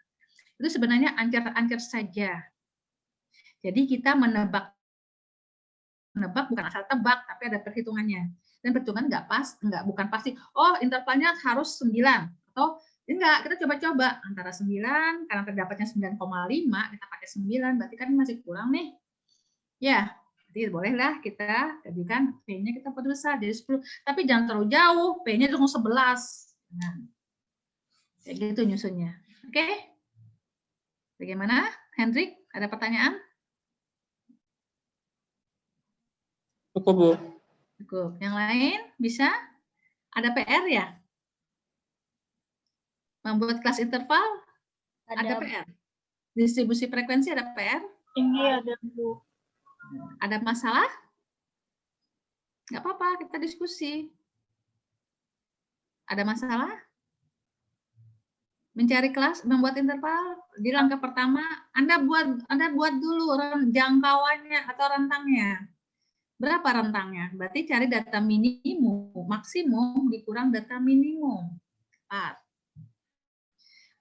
Itu sebenarnya angker-angker saja. Jadi kita menebak bukan asal tebak, tapi ada perhitungannya. Dan perhitungan bukan pasti. Oh, intervalnya harus 9 atau enggak, kita coba-coba antara 9 karena terdapatnya 9,5, kita pakai 9, berarti kan masih kurang nih. Ya, jadi bolehlah kita jadikan P-nya kita perbesar jadi 10, tapi jangan terlalu jauh, P-nya cuma 11. Nah, kayak gitu nyusunnya. Oke? Bagaimana, Hendrik? Ada pertanyaan? Cukup, Bu. Cukup. Yang lain bisa? Ada PR ya? Membuat kelas interval? Ada PR. Distribusi frekuensi ada PR? Ini ada, Bu. Ada masalah? Nggak apa-apa, kita diskusi. Ada masalah? Mencari kelas, membuat interval, di langkah pertama, Anda buat dulu jangkauannya atau rentangnya. Berapa rentangnya? Berarti cari data minimum, maksimum dikurang data minimum. 4.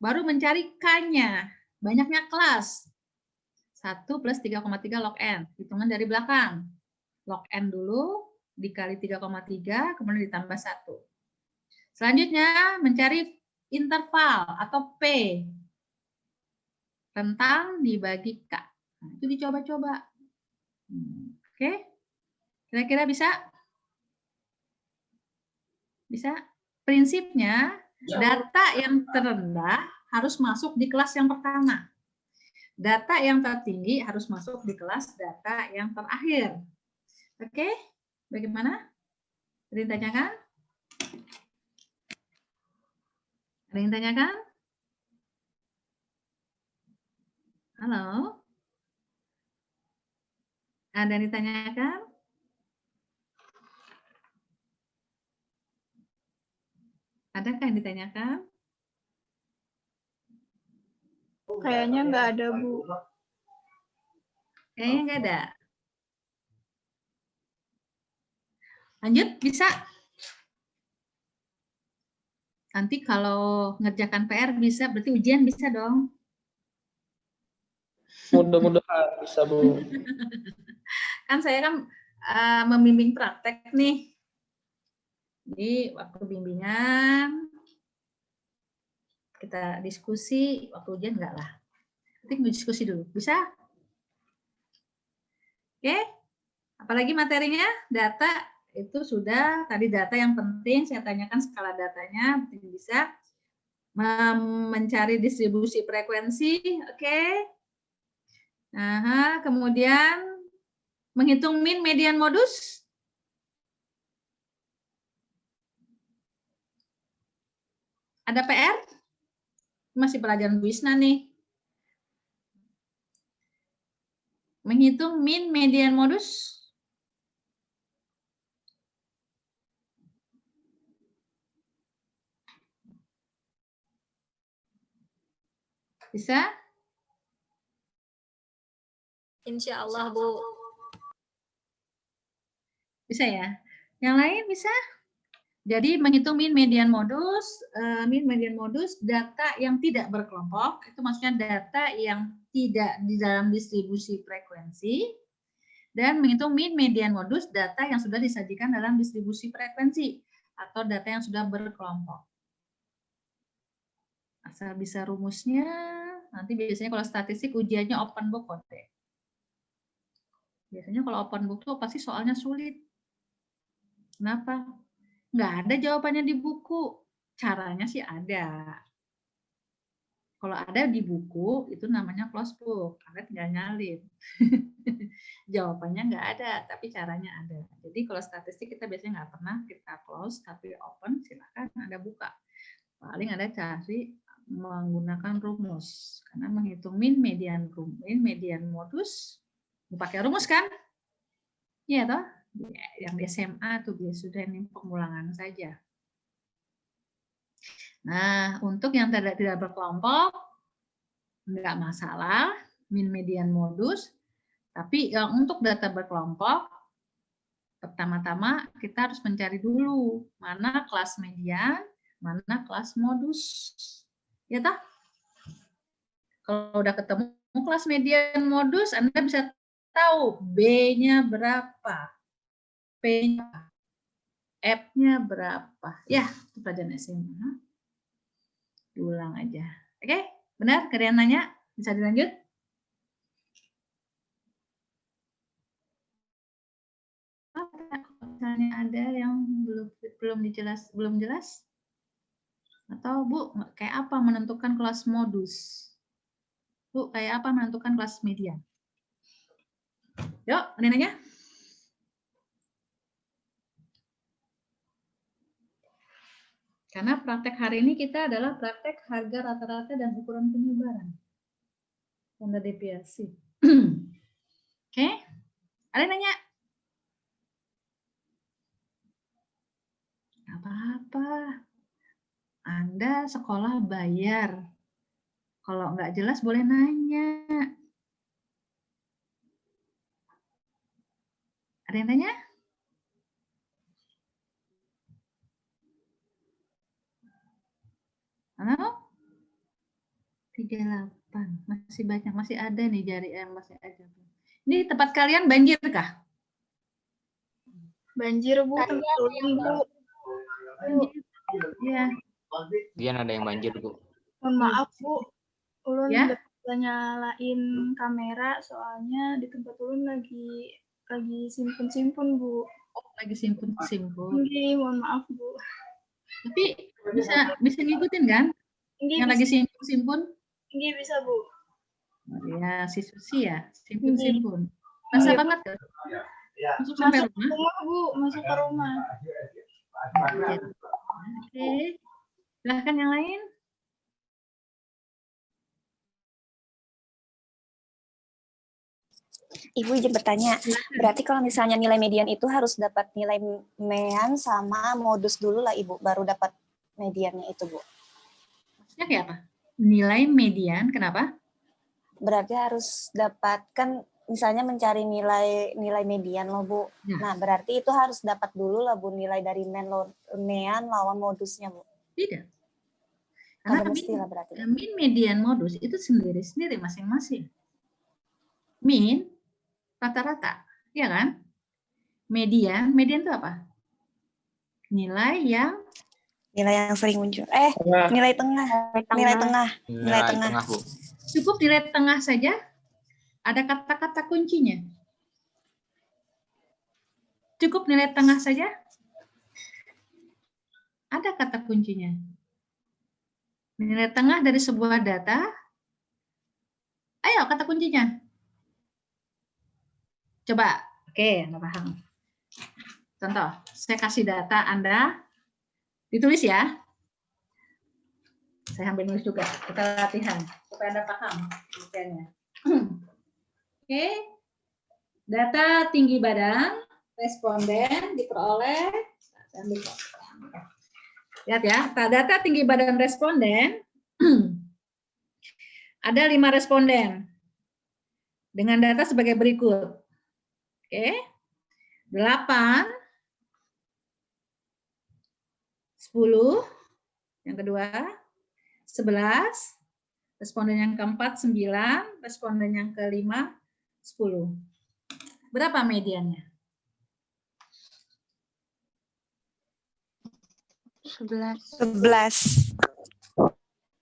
Baru mencari K-nya, banyaknya kelas. 1 plus 3,3 log N. Hitungan dari belakang. Log N dulu, dikali 3,3, kemudian ditambah 1. Selanjutnya, mencari interval atau P. Rentang dibagi K. Nah, itu dicoba-coba. Oke? Kira-kira bisa? Bisa? Prinsipnya, data yang terendah harus masuk di kelas yang pertama. Data yang tertinggi harus masuk di kelas data yang terakhir. Oke? Bagaimana? Ada yang tanyakan? Ada yang tanyakan? Halo? Ada yang ditanyakan? Adakah yang ditanyakan? Kayaknya nggak ada, Bu. Kayaknya nggak ada. Lanjut, bisa? Nanti kalau ngerjakan PR bisa, berarti ujian bisa dong. Mudah-mudahan bisa, Bu. Kan saya kan membimbing praktek nih. Jadi waktu bimbingan kita diskusi, waktu ujian enggak lah. Nanti diskusi dulu, bisa? Oke? Apalagi materinya? Data itu sudah, tadi data yang penting saya tanyakan skala datanya, bisa. mencari distribusi frekuensi, oke. Nah, kemudian menghitung min, median, modus. Ada PR? Masih pelajaran Bu Isna nih. Menghitung min, median, modus. Bisa? Insya Allah, Bu. Bisa ya? Yang lain bisa? Jadi menghitung min, median, modus, data yang tidak berkelompok, itu maksudnya data yang tidak di dalam distribusi frekuensi, dan menghitung min, median, modus, data yang sudah disajikan dalam distribusi frekuensi, atau data yang sudah berkelompok. Asal bisa rumusnya, nanti biasanya kalau statistik ujiannya open book kok. Biasanya kalau open book tuh pasti soalnya sulit. Kenapa? Nggak ada jawabannya di buku. Caranya sih ada. Kalau ada di buku, itu namanya close book. Karena tinggal nyalin. Jawabannya nggak ada, tapi caranya ada. Jadi kalau statistik kita biasanya nggak pernah kita close, tapi open, silahkan ada buka. Paling ada cari menggunakan rumus. Karena menghitung min, median, modus. Pakai rumus kan? Iya toh? Yang di SMA tuh sudah ini pengulangan saja. Nah, untuk yang tidak berkelompok, enggak masalah, min, median, modus. Tapi yang untuk data berkelompok, pertama-tama kita harus mencari dulu mana kelas median, mana kelas modus. Ya toh? Kalau udah ketemu kelas median, modus, Anda bisa tahu B-nya berapa. P-nya, F-nya berapa? Ya, itu pelajaran SMA. Diulang aja. Oke, benar? Kalian nanya? Bisa dilanjut? Misalnya ada yang belum jelas? Atau Bu, kayak apa menentukan kelas modus? Bu, kayak apa menentukan kelas median? Yuk, ada yang nanya? Karena praktek hari ini kita adalah praktek harga rata-rata dan ukuran penyebaran. Standar deviasi. Oke, ada yang nanya? Apa-apa. Anda sekolah bayar. Kalau nggak jelas boleh nanya. Ada yang tanya? Halo? 38. Masih banyak, masih ada nih jari yang masih ada. Ini tempat kalian banjir kah? Banjir, Bu. Turun, Bu. Iya. Gian ada yang banjir, Bu. Mohon maaf, Bu. Ulun Ya? udah nyalain kamera, soalnya di tempat ulun lagi simpun-simpun, Bu. Oh, lagi simpun. Nggih, mohon maaf, Bu. Tapi bisa ngikutin kan? Nggih, Yang lagi simpun? Nggih, bisa, Bu. Ya, si Susi ya, simpun. Masa banget kan? Masuk sampai rumah? Bu, masuk ke rumah. Oke. Silahkan yang lain. Ibu izin bertanya, berarti kalau misalnya nilai median itu harus dapat nilai mean sama modus dulu lah Ibu, baru dapat mediannya itu, Bu. Maksudnya kayak apa? Nilai median, kenapa? Berarti harus dapatkan, misalnya mencari nilai median loh, Bu. Nah, berarti itu harus dapat dulu lah, Bu, nilai dari mean lawan modusnya, Bu. Tidak. Karena mestilah berarti. Min, median, modus itu sendiri-sendiri masing-masing. Min, rata-rata, ya kan? Median itu apa? Nilai yang sering muncul. Nilai tengah. Bu. Cukup nilai tengah saja. Ada kata-kata kuncinya. Cukup nilai tengah saja. Ada kata kuncinya. Nilai tengah dari sebuah data. Ayo, kata kuncinya. Coba. Oke, Anda paham. Contoh, saya kasih data Anda. Ditulis ya. Saya ambil nulis juga. Kita latihan. Supaya Anda paham. Oke. Data tinggi badan responden diperoleh. Lihat ya, data tinggi badan responden ada 5 responden dengan data sebagai berikut. Oke, 8, 10, yang kedua 11, responden yang keempat 9, responden yang kelima 10. Berapa mediannya? 11.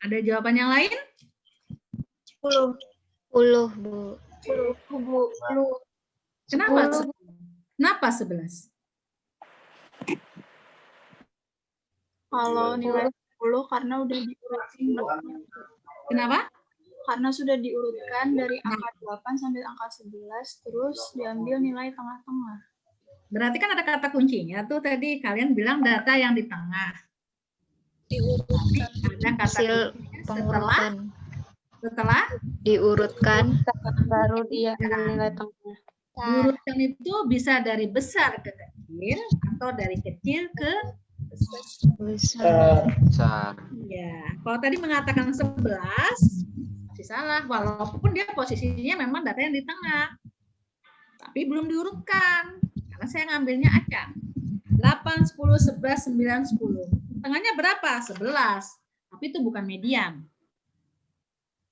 Ada jawaban yang lain? 10. 10, Bu. 10, Bu. 10. Kenapa? Kenapa 11? Kalau nilai 10 karena udah diurutkan, Bu. Kenapa? Karena sudah diurutkan dari angka 8 sampai angka 11, terus diambil nilai tengah-tengah. Berarti kan ada kata kuncinya tuh tadi kalian bilang data yang di tengah. Diurutkan. Ada kata Hasil kuncinya setelah diurutkan Baru dia nilai tengah. diurutkan itu bisa dari besar ke kecil atau dari kecil ke besar. Besar. Ya, kalau tadi mengatakan 11 masih salah walaupun dia posisinya memang data yang di tengah. Tapi belum diurutkan. Karena saya ngambilnya acak. 8, 10, 11, 9, 10. Tengahnya berapa? 11. Tapi itu bukan median.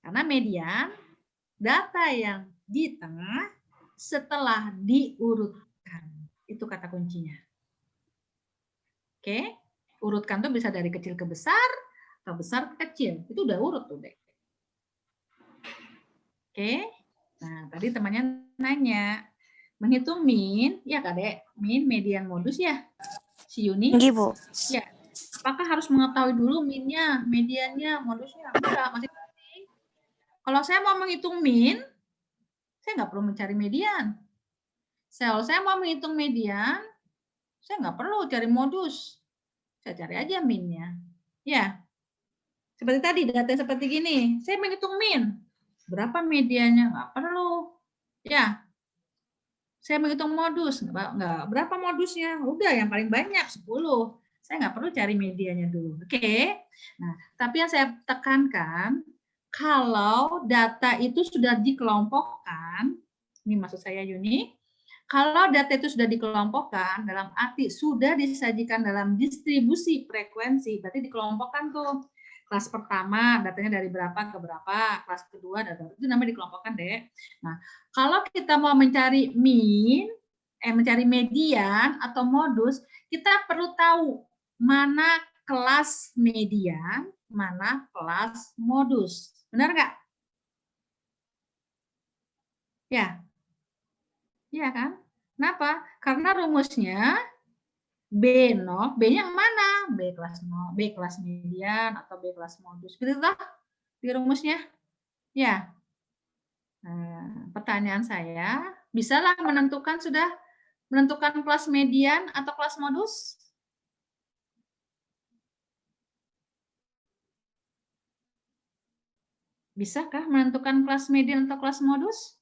Karena median, data yang di tengah setelah diurutkan. Itu kata kuncinya. Oke? Urutkan tuh bisa dari kecil ke besar, atau besar ke kecil. Itu udah urut tuh, Dek. Oke? Nah, tadi temannya nanya, menghitung min, ya Kak Dek, min, median, modus ya, si Yuni? Tinggi, Bu. Ya, apakah harus mengetahui dulu minnya, mediannya, modusnya? Enggak, masih penting. Kalau saya mau menghitung min, saya nggak perlu mencari median. Kalau saya mau menghitung median, saya nggak perlu cari modus. Saya cari aja minnya. Ya, seperti tadi, data seperti gini, saya menghitung min. Berapa mediannya? Nggak perlu. Ya, saya menghitung modus, nggak berapa modusnya, udah yang paling banyak 10. Saya nggak perlu cari medianya dulu. Oke. Nah, tapi yang saya tekankan, kalau data itu sudah dikelompokkan, ini maksud saya Yuni, kalau data itu sudah dikelompokkan dalam arti sudah disajikan dalam distribusi frekuensi, berarti dikelompokkan tuh. Kelas pertama datanya dari berapa ke berapa, kelas kedua data itu namanya dikelompokkan, Dek. Nah, kalau kita mau mencari min, mencari median atau modus, kita perlu tahu mana kelas median, mana kelas modus. Benar nggak? Ya. Iya kan? Kenapa? Karena rumusnya B0, B-nya yang mana? B kelas 0, B kelas median atau B kelas modus. Betul toh? Di rumusnya? Ya. Nah, pertanyaan saya, bisalah menentukan kelas median atau kelas modus? Bisakah menentukan kelas median atau kelas modus?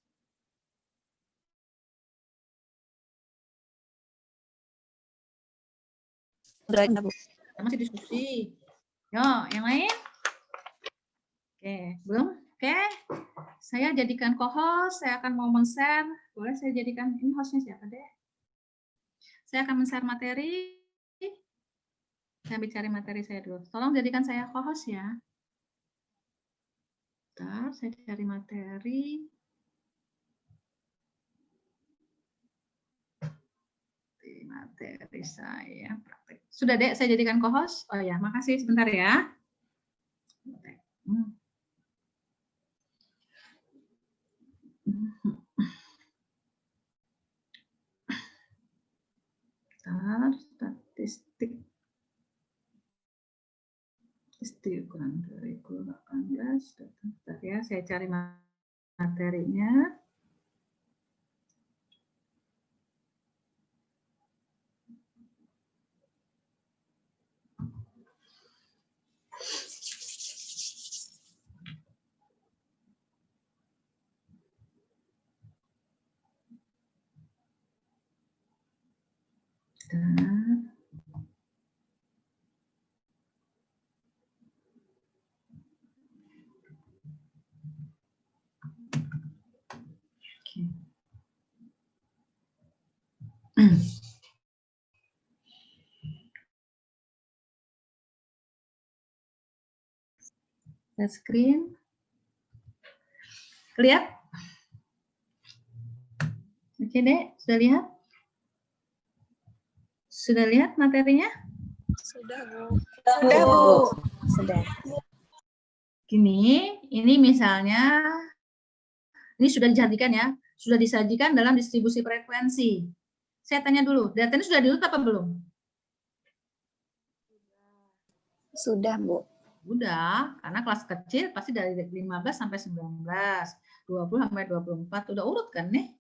Kita masih diskusi. Yo, yang lain? Oke, belum? Oke, saya jadikan co-host, saya akan mau men-share. Boleh saya jadikan, ini hostnya siapa deh? Saya akan men-share materi. Saya bicara materi saya dulu. Tolong jadikan saya co-host ya. Bentar, saya cari materi. Materi saya praktek. Sudah deh, saya jadikan co-host. Oh ya, makasih sebentar ya. Statistik. Istiqlal kurikulum 18. Bentar ya, saya cari materinya. Screen. Lihat? Oke, Dek. Sudah lihat? Sudah lihat materinya? Sudah, Bu. Sudah, Bu. Sudah. Gini, ini misalnya, ini sudah disajikan ya, sudah disajikan dalam distribusi frekuensi. Saya tanya dulu, datanya sudah diurut apa belum? Sudah, Bu. Udah, karena kelas kecil pasti dari 15 sampai 19, 20 sampai 24, udah urut kan nih?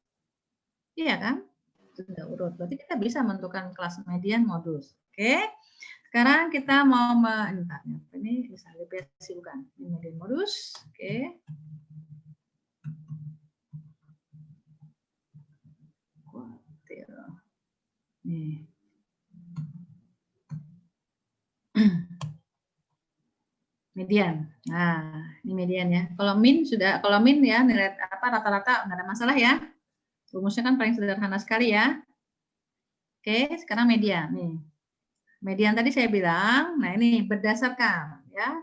Iya kan? Sudah urut, berarti kita bisa menentukan kelas median modus. Oke, sekarang kita mau ini bisa repetisi bukan? Ini median modus, oke. Nih. Median. Nah, ini median ya. Kalau min ya nilai rata-rata nggak ada masalah ya. Rumusnya kan paling sederhana sekali ya. Oke, sekarang median nih. Median tadi saya bilang, nah ini berdasarkan ya.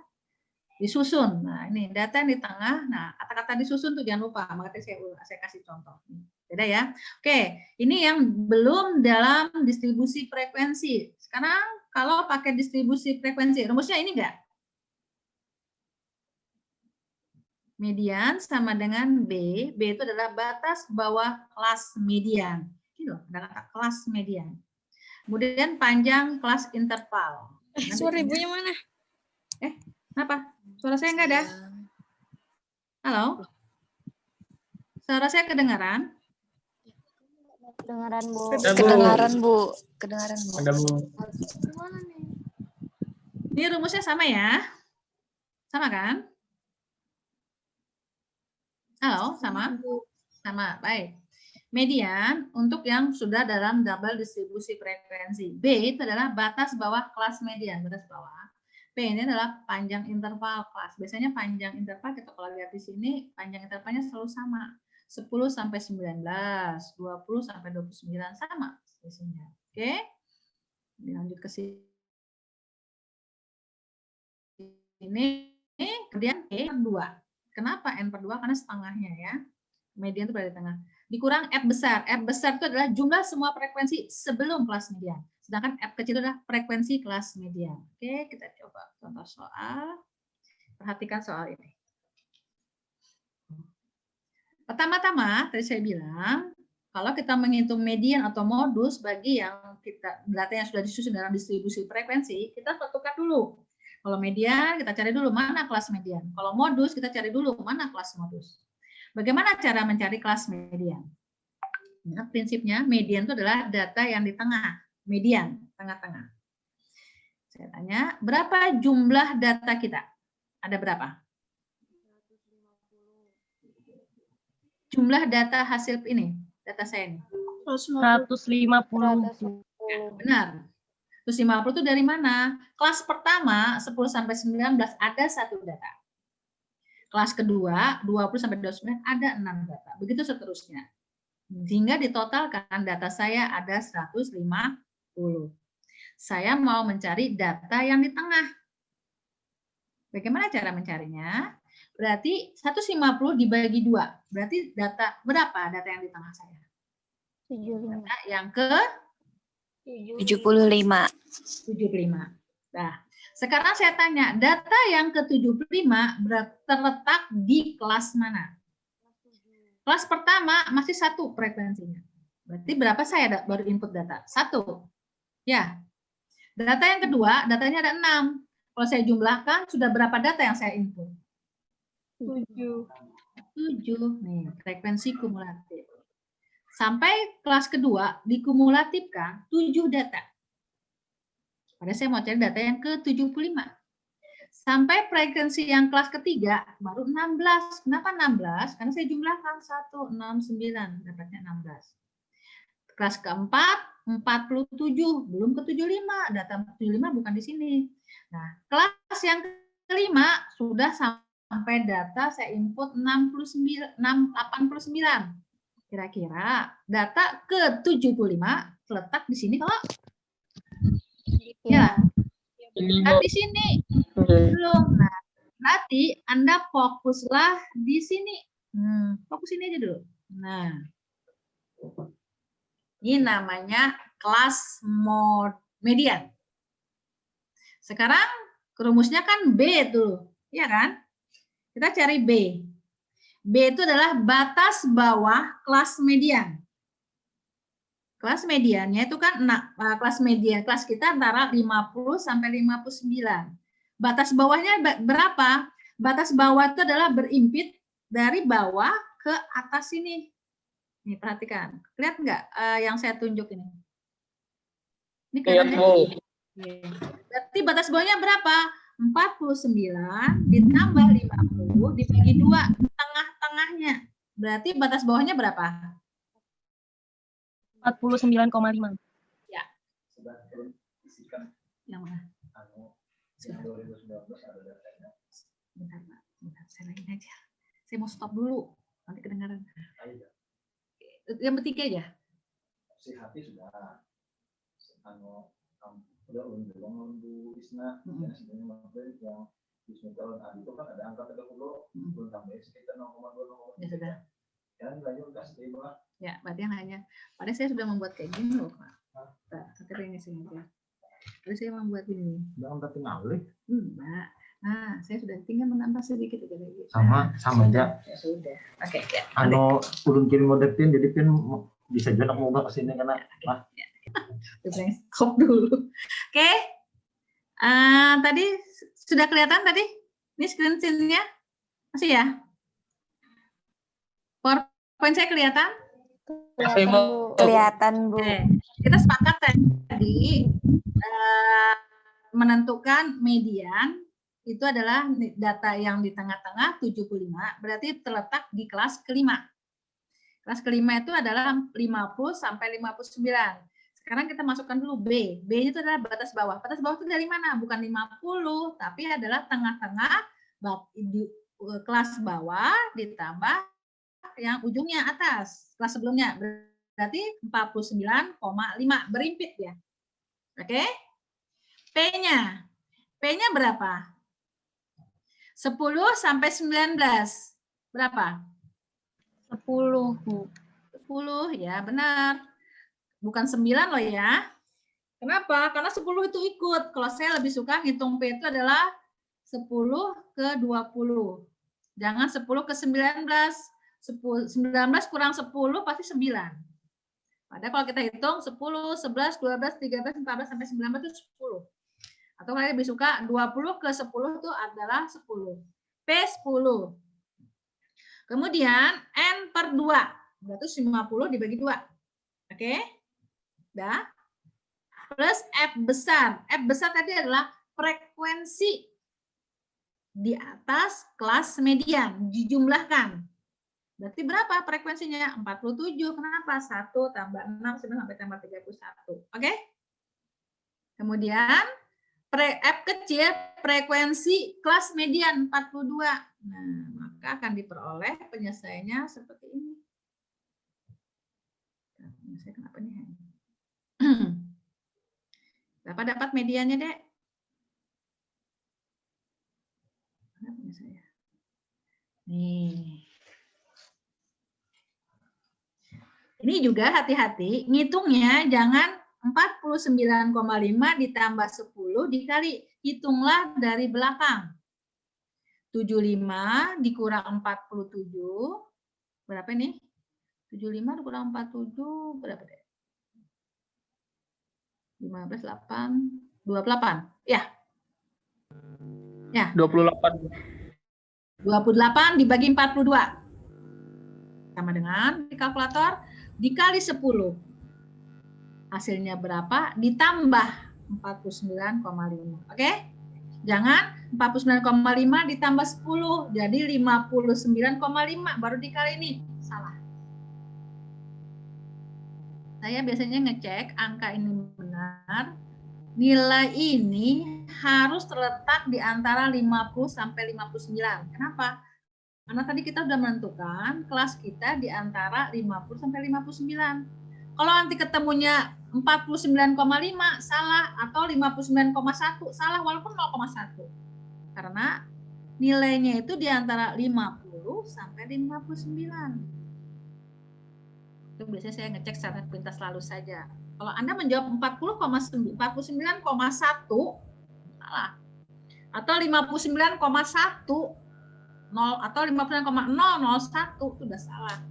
Disusun. Nah, ini data yang di tengah. Nah, kata-kata disusun tuh jangan lupa. Makanya saya kasih contoh. Beda ya. Oke, ini yang belum dalam distribusi frekuensi. Sekarang kalau pakai distribusi frekuensi, rumusnya ini enggak? Median sama dengan B. B itu adalah batas bawah kelas median. Ini loh, ada kata kelas median. Kemudian panjang kelas interval. Suara ibunya mana? Kenapa? Suara saya enggak ada? Halo? Suara saya kedengaran? Kedengaran, Bu. Ada, Bu. Kedengaran, Bu. Kedengaran, Bu. Ada, Bu. Ini rumusnya sama ya? Sama kan? Halo, sama? Sama, baik. Median untuk yang sudah dalam double distribusi frekuensi. B itu adalah batas bawah kelas median, batas bawah. P ini adalah panjang interval kelas. Biasanya panjang interval kita kalau lihat di sini, panjang intervalnya selalu sama. 10 sampai 19, 20 sampai 29 sama biasanya. Oke. Lanjut ke sini. Ini kemudian N/2. Kenapa N/2? Karena setengahnya ya. Median itu berada di tengah. Dikurang F besar. F besar itu adalah jumlah semua frekuensi sebelum kelas median. Sedangkan F kecil itu adalah frekuensi kelas median. Oke, kita coba contoh soal. Perhatikan soal ini. Pertama-tama, tadi saya bilang, kalau kita menghitung median atau modus bagi yang data yang sudah disusun dalam distribusi frekuensi, kita tentukan dulu. Kalau median, kita cari dulu mana kelas median. Kalau modus, kita cari dulu mana kelas modus. Bagaimana cara mencari kelas median? Nah, prinsipnya median itu adalah data yang di tengah. Median, tengah-tengah. Saya tanya, berapa jumlah data kita? Ada berapa? Jumlah data hasil ini, data saya ini. 150. Benar. 150 itu dari mana? Kelas pertama 10 sampai 19 ada 1 data. Kelas kedua 20 sampai 29 ada 6 data. Begitu seterusnya. Hingga ditotalkan data saya ada 150. Saya mau mencari data yang di tengah. Bagaimana cara mencarinya? Berarti 150 dibagi 2. Berarti data berapa data yang di tengah saya? 75. Data yang ke 75. Nah, sekarang saya tanya, data yang ke-75 terletak di kelas mana? Kelas pertama masih 1 frekuensinya. Berarti berapa saya baru input data? 1. Ya. Data yang kedua, datanya ada 6. Kalau saya jumlahkan, sudah berapa data yang saya input? 7. 7. Nih, frekuensi kumulatif. Sampai kelas kedua, dikumulatifkan 7 data. Padahal saya mau cari data yang ke-75. Sampai frekuensi yang kelas ketiga, baru 16. Kenapa 16? Karena saya jumlahkan 1, 6, 9. Dapatnya 16. Kelas keempat, 47. Belum ke 75. Data 75 bukan di sini. Nah, kelas yang kelima, sudah sampai data saya input 89. Kira-kira data ke-75 terletak di sini kalau ya, kan di sini belum. Nah, berarti Anda fokuslah di sini. Fokus ini aja dulu. Nah, ini namanya kelas median. Sekarang rumusnya kan B tuh, ya kan? Kita cari B. B itu adalah batas bawah kelas median. Kelas mediannya itu kan kelas median, kelas kita antara 50 sampai 59. Batas bawahnya berapa? Batas bawah itu adalah berimpit dari bawah ke atas ini. Nih, perhatikan. Lihat nggak yang saya tunjuk ini? Ini kelihatannya. Berarti batas bawahnya berapa? 49 ditambah 50 dibagi 2, tengah-tengahnya. Berarti batas bawahnya berapa? 49,5. Ya. Yang mana? Bentar, Pak. Bentar, saya lagi aja. Saya mau stop dulu. Nanti kedengaran. Yang bertiga aja. Si hati sudah. Udah belum Bu Isna. Yang Wisnu calon itu kan ada angka 30. Belum tambah sekitar 0,2. Ya sudah. Ya, nilainya udah stable. Ya, berarti yang nanya. Padahal saya sudah membuat kayak gini loh, Pak. Tapi ini sih aja. Terus saya membuat ini. Udah angka tinggal. Mbak. Nah, saya sudah tinggal menambah sedikit aja lagi. Sama aja. Ya sudah. Oke, ya. Ulun kirim mode pin, jadi pin bisa jalan mau ke sini karena stop dulu. Oke. Tadi sudah kelihatan tadi? Ini screen-nya masih ya? PowerPoint saya kelihatan? Kelihatan, Bu. Kita sepakat tadi menentukan median itu adalah data yang di tengah-tengah 75, berarti terletak di kelas kelima. Kelas kelima itu adalah 50 sampai 59. Sekarang kita masukkan dulu B. B itu adalah batas bawah. Batas bawah itu dari mana? Bukan 50, tapi adalah tengah-tengah kelas bawah ditambah yang ujungnya atas, kelas sebelumnya. Berarti 49,5 berimpit ya. Oke? P-nya. P-nya berapa? 10 sampai 19. Berapa? 10, Bu. 10, ya benar. Bukan 9 loh ya. Kenapa? Karena 10 itu ikut. Kalau saya lebih suka ngitung P itu adalah 10 ke 20. Jangan 10 ke 19. 19 kurang 10 pasti 9. Padahal kalau kita hitung 10, 11, 12, 13, 14, sampai 19 itu 10. Atau kalian lebih suka 20 ke 10 itu adalah 10. P10. Kemudian N per 2. Berarti 50 dibagi 2. Oke? Dah. Plus F besar. F besar tadi adalah frekuensi di atas kelas median. Dijumlahkan. Berarti berapa frekuensinya? 47. Kenapa? 1 tambah 6, 9 sampai tambah 31. Oke? Kemudian F kecil, frekuensi kelas median 42. Nah, maka akan diperoleh penyelesaiannya seperti ini. Saya kenapa nih? Berapa dapat mediannya, Dek? Kenapa saya? Nih. Ini juga hati-hati, ngitungnya jangan 49,5 ditambah 10 dikali, hitunglah dari belakang. 75 dikurang 47, berapa ini? 75 dikurang 47, berapa deh? 15, 8, 28, ya. Ya. 28. 28 dibagi 42. Sama dengan di kalkulator dikali 10. Hasilnya berapa? Ditambah 49,5. Oke? Jangan 49,5 ditambah 10 jadi 59,5 baru dikali ini. Salah. Saya biasanya ngecek angka ini benar. Nilai ini harus terletak di antara 50 sampai 59. Kenapa? Karena tadi kita sudah menentukan kelas kita di antara 50 sampai 59. Kalau nanti ketemunya 49,5 salah atau 59,1 salah walaupun 0,1. Karena nilainya itu di antara 50 sampai 59. Itu biasanya saya ngecek secara pintas lalu saja. Kalau Anda menjawab 49,1 salah. Atau 59,1 atau 59,001 itu sudah salah.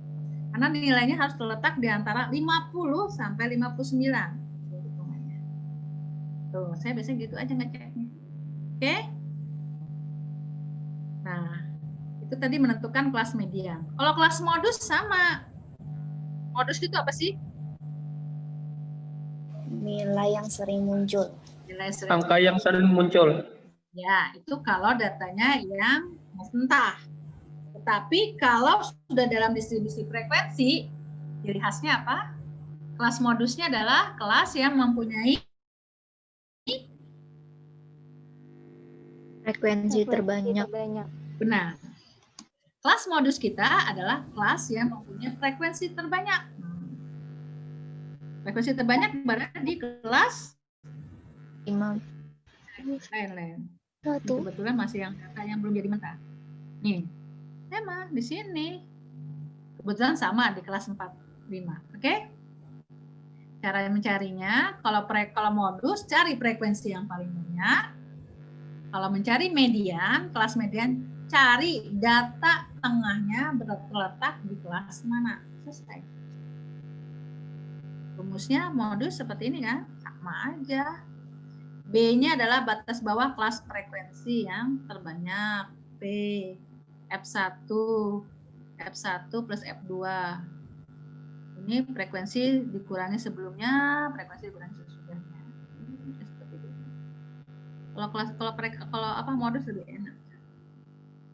Karena nilainya harus terletak di antara 50 sampai 59. Tuh, saya biasanya gitu aja ngeceknya. Oke? Nah, itu tadi menentukan kelas median. Kalau kelas modus sama. Modus itu apa sih? Nilai yang sering muncul. Angka yang sering muncul. Ya, itu kalau datanya yang mentah. Tetapi kalau sudah dalam distribusi frekuensi, ciri khasnya apa? Kelas modusnya adalah kelas yang mempunyai Frekuensi terbanyak. Benar. Kelas modus kita adalah kelas yang mempunyai frekuensi terbanyak. Frekuensi terbanyak berada di kelas 5. lain-lain. Kebetulan masih yang belum jadi mentah. Nih, sama di sini. Kebetulan sama di kelas 45. Oke? Cara mencarinya, kalau modus cari frekuensi yang paling banyak. Kalau mencari median, kelas median, cari data tengahnya terletak di kelas mana. Selesai. Rumusnya modus seperti ini kan? Sama aja. B-nya adalah batas bawah kelas frekuensi yang terbanyak. P, F1 plus F2. Ini frekuensi dikurangi sebelumnya, frekuensi dikurangi sesudahnya. Seperti itu. Kalau modus lebih enak.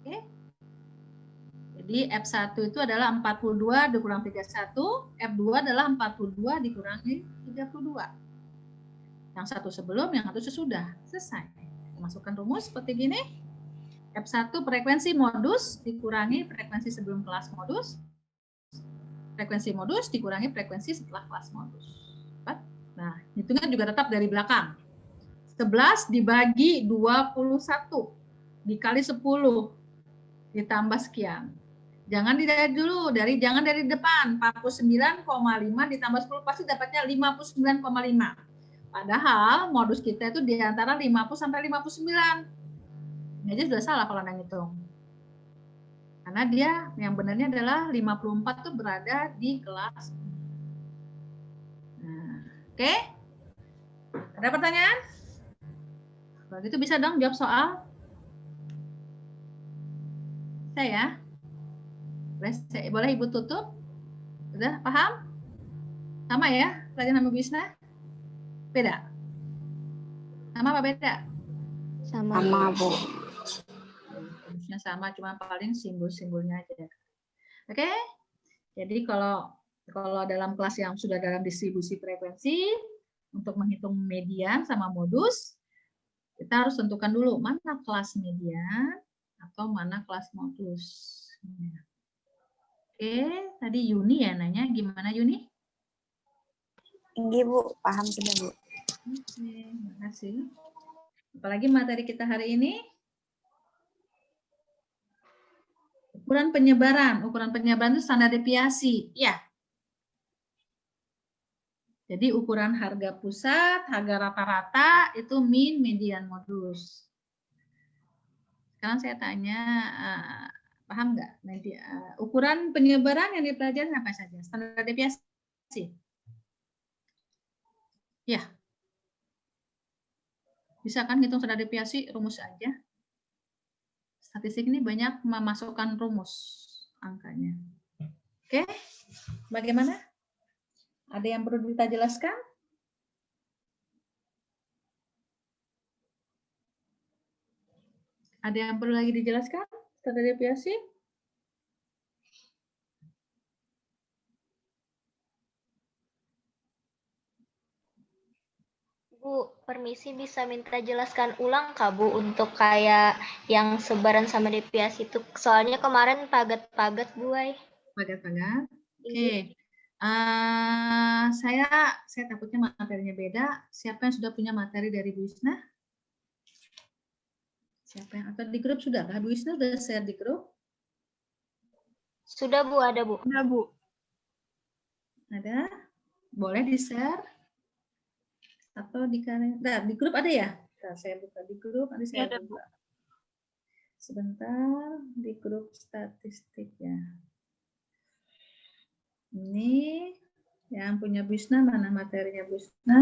Oke. Jadi F1 itu adalah 42 dikurang 31, F2 adalah 42 dikurangi 32. Yang satu sebelum, yang satu sesudah. Selesai. Masukkan rumus seperti gini. F1 frekuensi modus dikurangi frekuensi sebelum kelas modus. Frekuensi modus dikurangi frekuensi setelah kelas modus. Nah, hitungan juga tetap dari belakang. 11 dibagi 21 dikali 10 ditambah sekian. Jangan dari dulu, jangan dari depan. 49,5 ditambah 10 pasti dapatnya 59,5. Padahal modus kita itu di antara 50 sampai 59. Ini aja sudah salah kalau Anda ngitung. Karena dia yang benarnya adalah 54 itu berada di kelas. Nah, oke? Ada pertanyaan? Kalau gitu bisa dong jawab soal. Saya. Boleh Ibu tutup? Udah paham? Sama ya? Pelajaran sama Bu Isna? Beda? Sama apa beda? Sama, Bu. Harusnya sama, cuma paling simbol-simbolnya aja. Oke? Jadi kalau dalam kelas yang sudah dalam distribusi frekuensi, untuk menghitung median sama modus, kita harus tentukan dulu mana kelas median atau mana kelas modus. Oke, tadi Yuni ya nanya, gimana Yuni? Tinggi Bu, paham sudah Bu. Oke, terima kasih. Apalagi materi kita hari ini? Ukuran penyebaran. Ukuran penyebaran itu standar deviasi. Ya. Jadi ukuran harga pusat, harga rata-rata itu min, median, modus. Sekarang saya tanya, paham nggak? Ukuran penyebaran yang dipelajari apa saja? Standar deviasi. Ya. Bisa kan hitung standar deviasi, rumus aja. Statistik ini banyak memasukkan rumus angkanya. Oke, bagaimana? Ada yang perlu kita jelaskan? Ada yang perlu lagi dijelaskan? Standar deviasi? Bu, permisi bisa minta jelaskan ulang Kak Bu untuk kayak yang sebaran sama deviasi itu. Soalnya kemarin pagat-pagat Bu. Pagat-pagat. Oke. Saya takutnya materinya beda. Siapa yang sudah punya materi dari Bu Isna? Siapa yang atau di grup sudah? Bu Isna sudah share di grup? Sudah Bu, ada Bu. Udah, Bu. Ada? Boleh di-share? Atau di grup ada ya? Nah, saya buka di grup, nanti saya buka. Sebentar, di grup statistik ya. Ini yang punya Bu Isna, mana materinya Bu Isna?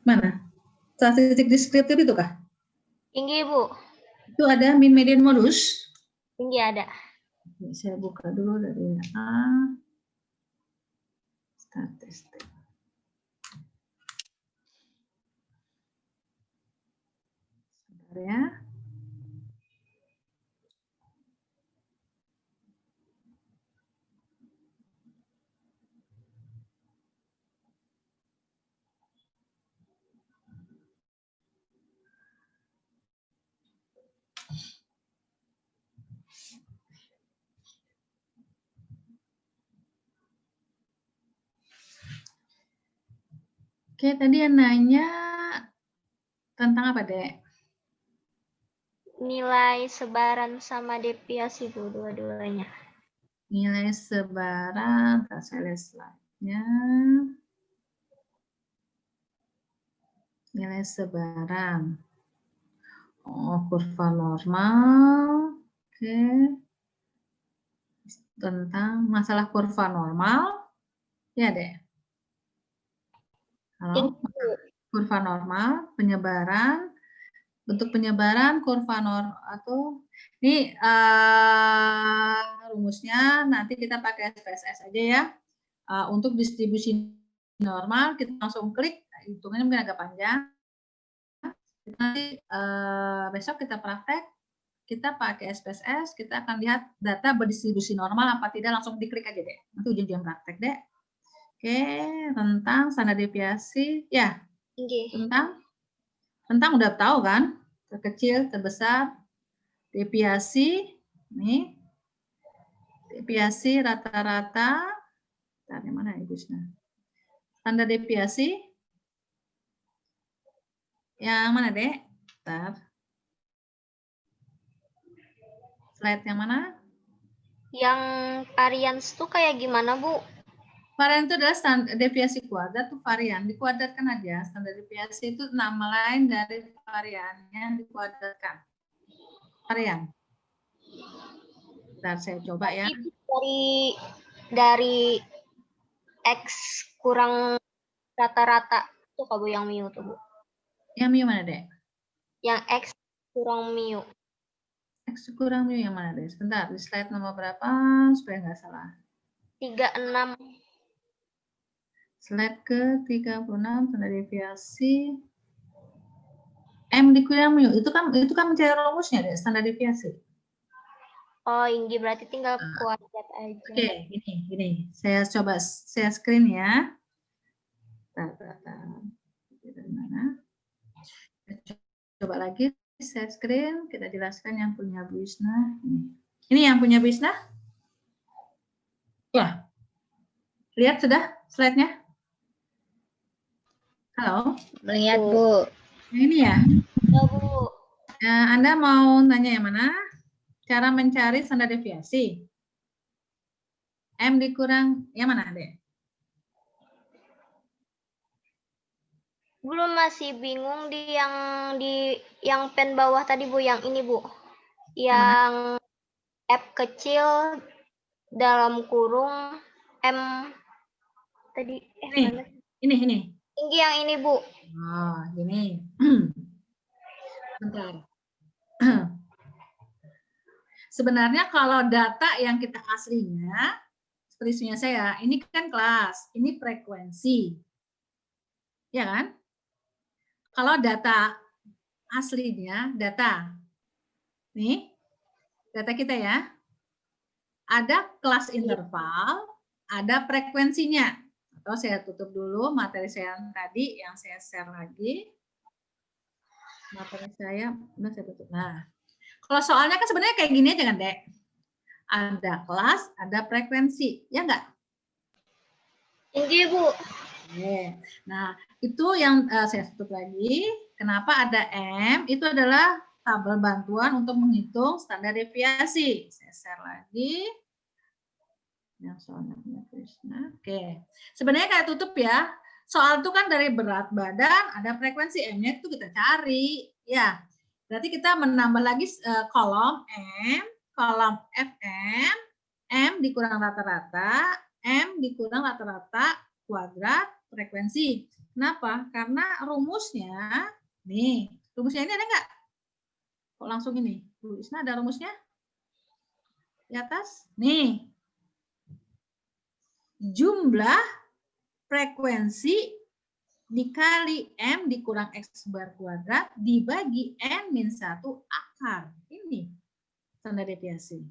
Mana? Statistik deskriptif itu kah? Tinggi Bu. Itu ada mean median modus? Tinggi ada. Saya buka dulu dari A. Statistik. Sebentar ya. Oke, tadi yang nanya tentang apa, Dek? Nilai sebaran sama deviasi Bu, dua-duanya. Nilai sebaran, saya lihat slide-nya. Nilai sebaran. Oh, kurva normal. Oke. Tentang masalah kurva normal. Ya, Dek. Halo? Kurva normal, penyebaran, bentuk penyebaran, kurva normal, atau ini rumusnya nanti kita pakai SPSS aja ya. Untuk distribusi normal, kita langsung klik, hitungannya mungkin agak panjang. Nanti besok kita praktek, kita pakai SPSS, kita akan lihat data berdistribusi normal apa tidak, langsung diklik aja deh. Nanti ujian praktek deh. Oke, tentang standar deviasi, ya. Tentang udah tahu kan? Terkecil, terbesar, deviasi, nih. Deviasi rata-rata. Tadi mana Ibu Isna? Standar deviasi. Yang mana, Dek? Bentar. Slide yang mana? Yang varians tuh kayak gimana, Bu? Varian itu adalah standar deviasi kuadrat tuh varian, dikuadratkan aja. Standar deviasi itu nama lain dari varian yang dikuadratkan. Varian. Bentar, saya coba ya. Dari X kurang rata-rata itu Kak Bu yang mu tuh, Bu. Yang mu mana, Dek? Yang X kurang mu. X kurang mu yang mana, Dek? Sebentar, di slide nomor berapa supaya nggak salah. 36. Slide ke-36 standar deviasi M dikurang mu itu kan mencari rumusnya deh standar deviasi. Oh, Inggi berarti tinggal kuadrat aja. Oke, gini. Saya coba share screen ya. Dari mana? Coba lagi share screen, kita jelaskan yang punya Bu Isna. Ini yang punya Bu Isna? Ya. Lihat sudah slide-nya? Halo? Melihat, Bu. Ini ya? Ya, Bu. Anda mau tanya yang mana? Cara mencari standar deviasi. M dikurang, yang mana, Dek? Belum, masih bingung di yang pen bawah tadi, Bu, yang ini, Bu. Yang F kecil dalam kurung M tadi Ini. Tinggi yang ini, Bu. Oh, gini. Bentar. Sebenarnya kalau data yang kita aslinya, seperti punya saya, ini kan kelas, ini frekuensi. Ya kan? Kalau data aslinya, data. Nih, data kita ya. Ada kelas interval, ada frekuensinya. Atau saya tutup dulu materi saya yang tadi, yang saya share lagi. Materi saya, udah saya tutup. Nah, kalau soalnya kan sebenarnya kayak gini aja kan, Dek. Ada kelas, ada frekuensi. Ya enggak? Iya, Bu. Nah, itu yang saya tutup lagi. Kenapa ada M? Itu adalah tabel bantuan untuk menghitung standar deviasi. Saya share lagi. Yang soalnya punya Krishna. Oke. Sebenarnya kayak tutup ya. Soal itu kan dari berat badan, ada frekuensi M-nya itu kita cari. Ya. Berarti kita menambah lagi kolom M, kolom FM, M dikurang rata-rata, M dikurang rata-rata kuadrat frekuensi. Kenapa? Karena rumusnya, nih, rumusnya ini ada nggak? Kok langsung ini? Bu Isna ada rumusnya? Di atas? Nih. Jumlah frekuensi dikali M dikurang X bar kuadrat dibagi N-1 akar. Ini standar deviasi.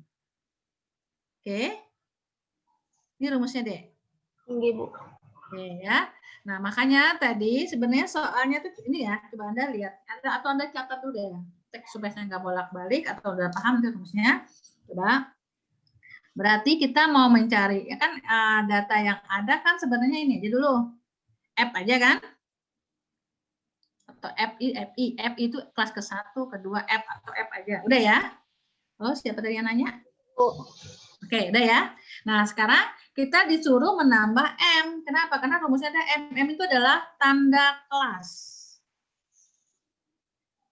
Oke. Ini rumusnya, Dek. Iya, Bu. Oke ya. Nah, makanya tadi sebenarnya soalnya tuh ini ya, coba Anda lihat. Atau Anda catat dulu deh. Cek supaya saya nggak bolak-balik atau udah paham tuh rumusnya. Coba. Berarti kita mau mencari, ya kan data yang ada kan sebenarnya ini aja dulu. F aja kan? Atau FI. F itu kelas ke-1, kedua F atau F aja. Udah ya? Oh, siapa tadi yang nanya? Oke, udah ya. Nah, sekarang kita disuruh menambah M. Kenapa? Karena rumusnya ada M. M itu adalah tanda kelas.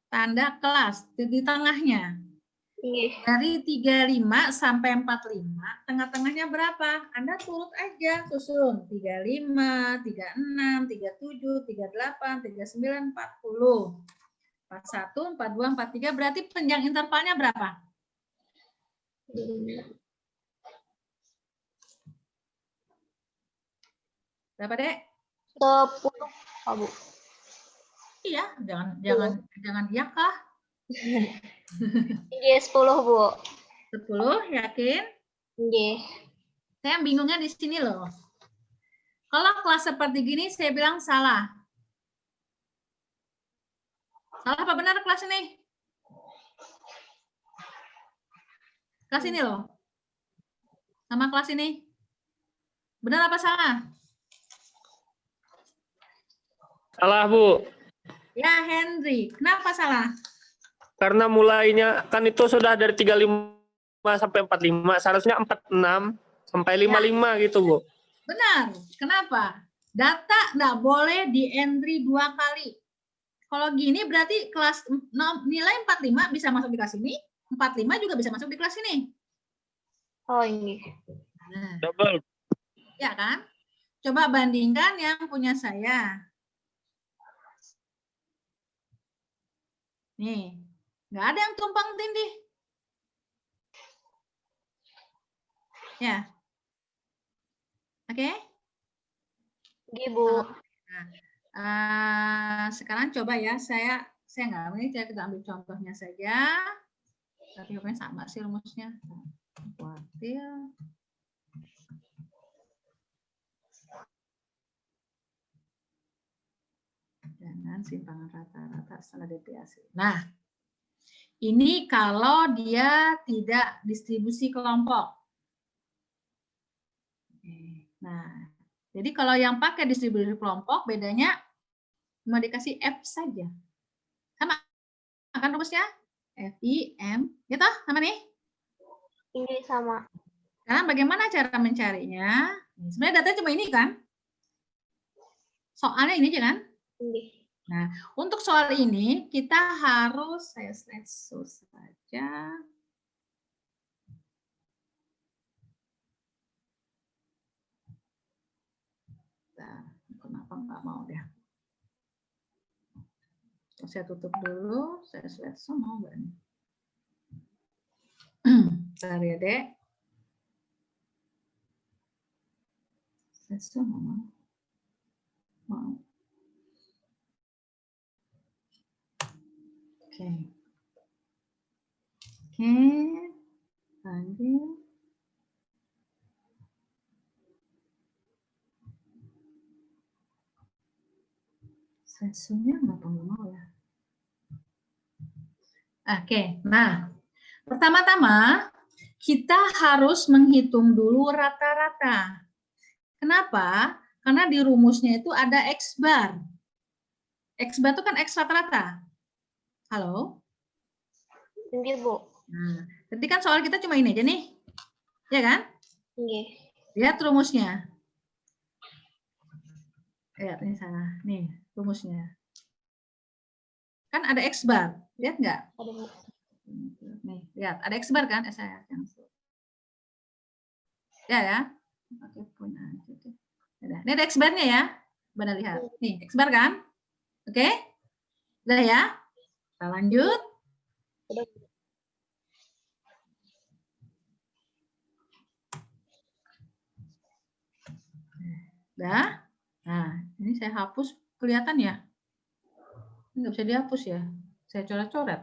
Tanda kelas di tengahnya. Dari 35 sampai 45, tengah-tengahnya berapa? Anda turut aja susun. 35, 36, 37, 38, 39, 40. 41, 42, 43, berarti panjang intervalnya berapa? Berapa, Dek? 10, Bu. Iya, jangan iya kah? Iya, 10, Bu. 10, yakin? Iya. Saya bingungnya di sini loh. Kalau kelas seperti gini, saya bilang salah. Salah apa benar kelas ini? Kelas ini loh. Sama kelas ini. Benar apa salah? Salah, Bu. Ya, Henry. Kenapa salah? Karena mulainya kan itu sudah dari 35 sampai 45, seharusnya 46 sampai 55 gitu, Bu. Benar. Kenapa? Data nggak boleh di entry 2 kali. Kalau gini berarti kelas nilai 45 bisa masuk di kelas ini, 45 juga bisa masuk di kelas ini. Oh, ini. Nah, Double. ya kan? Coba bandingkan yang punya saya. Nih, nggak ada yang tumpang tindih. Ya. Oke? Iya, Bu. Nah, sekarang coba ya, saya nggak ini, kita ambil contohnya saja. Tapi pokoknya sama sih rumusnya. Kuartil. Dengan simpangan rata-rata standar deviasi. Nah, ini kalau dia tidak distribusi kelompok. Nah, jadi kalau yang pakai distribusi kelompok, bedanya cuma dikasih F saja. Sama kan rumusnya? FI, M, gitu sama nih? Ini sama. Sekarang bagaimana cara mencarinya? Sebenarnya datanya cuma ini kan? Soalnya ini aja kan? Nah, untuk soal ini kita harus, saya slide saja. Nah, kenapa nggak mau deh? Saya tutup dulu, saya slide semua. Bentar ya, Dek. Mau. Oke. Oke. Lanjut. Sesungguhnya kenapa nggak mau ya? Oke, nah pertama-tama kita harus menghitung dulu rata-rata. Kenapa? Karena di rumusnya itu ada X bar. X bar itu kan X rata-rata. Halo? Iya, Bu. Nah, tadi kan soal kita cuma ini aja nih. Ya kan? Iya. Lihat rumusnya. Lihat ini sana. Nih, rumusnya. Kan ada X bar. Lihat nggak? Ada, Bu. Nih, lihat. Ada X bar kan? Ya. Oke, punya aja deh. Ini ada X bar-nya ya. Benar lihat. Nih, X bar kan? Oke? Udah ya? Kita lanjut. Udah. Nah, ini saya hapus. Kelihatan ya? Nggak bisa dihapus ya. Saya coret-coret.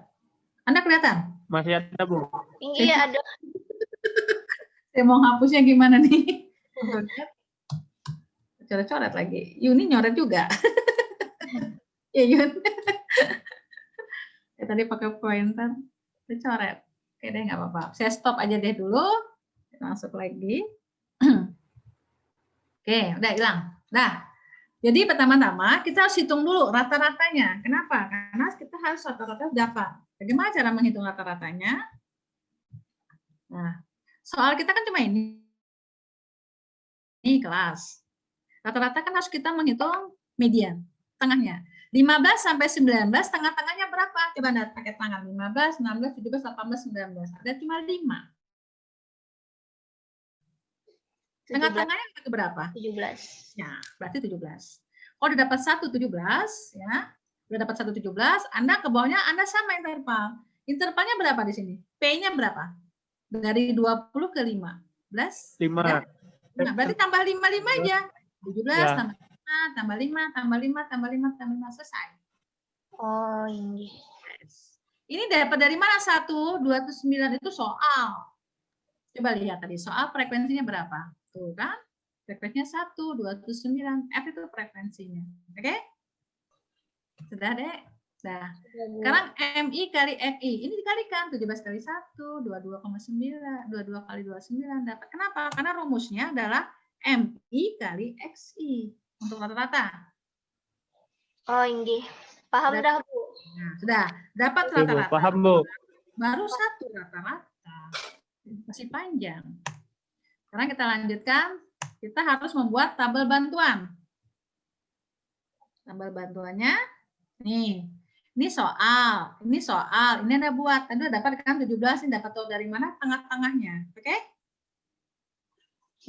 Anda kelihatan? Masih ada, Bu. Iya, ada. Saya mau hapusnya gimana nih? Coret-coret lagi. Yuni nyoret juga. Ya, Yun. Ya, tadi pakai pointer. Saya coret. Oke deh, nggak apa-apa. Saya stop aja deh dulu. Masuk lagi. Oke, udah hilang. Nah, jadi pertama-tama kita harus hitung dulu rata-ratanya. Kenapa? Karena kita harus rata-rata dapat. Bagaimana cara menghitung rata-ratanya? Nah, soal kita kan cuma ini. Ini kelas. Rata-rata kan harus kita menghitung median, tengahnya. 15 sampai 19, tengah-tengahnya berapa? Coba Anda pakai tangan. 15, 16, 17, 18, 19. Ada cuma 5. Tengah-tengahnya itu berapa? 17. Ya, berarti 17. Kalau udah dapat 1, 17, ya. Udah dapat 1, 17, Anda ke bawahnya Anda sama interval. Intervalnya berapa di sini? P-nya berapa? Dari 20 ke 15. 5. Ya? Nah, berarti tambah 5 aja. 17 Ya. tambah 5, tambah 5, tambah 5, tambah 5, tambah 5, selesai. Oh, ini. Ini dapat dari mana? 1, 29 itu soal. Coba lihat tadi, soal frekuensinya berapa? Tuh kan? Frekuensinya 1, 29. F itu frekuensinya. Oke? Sudah, Dek? Nah, sekarang MI kali FI. Ini dikalikan. 17 kali 1, 22,9. 22 kali 29. Dapat. Kenapa? Karena rumusnya adalah MI kali XI. Untuk rata-rata. Oh, ini. Paham dah, Bu. Nah, sudah. Dapat Oke, Bu. rata-rata. Paham, Bu. Baru 1 rata-rata. Masih panjang. Sekarang kita lanjutkan. Kita harus membuat tabel bantuan. Tabel bantuannya, nih. Ini soal. Ini soal. Ini Anda buat. Tadi udah dapat kan 17. Ini dapat tahu dari mana? Tengah-tengahnya. Oke?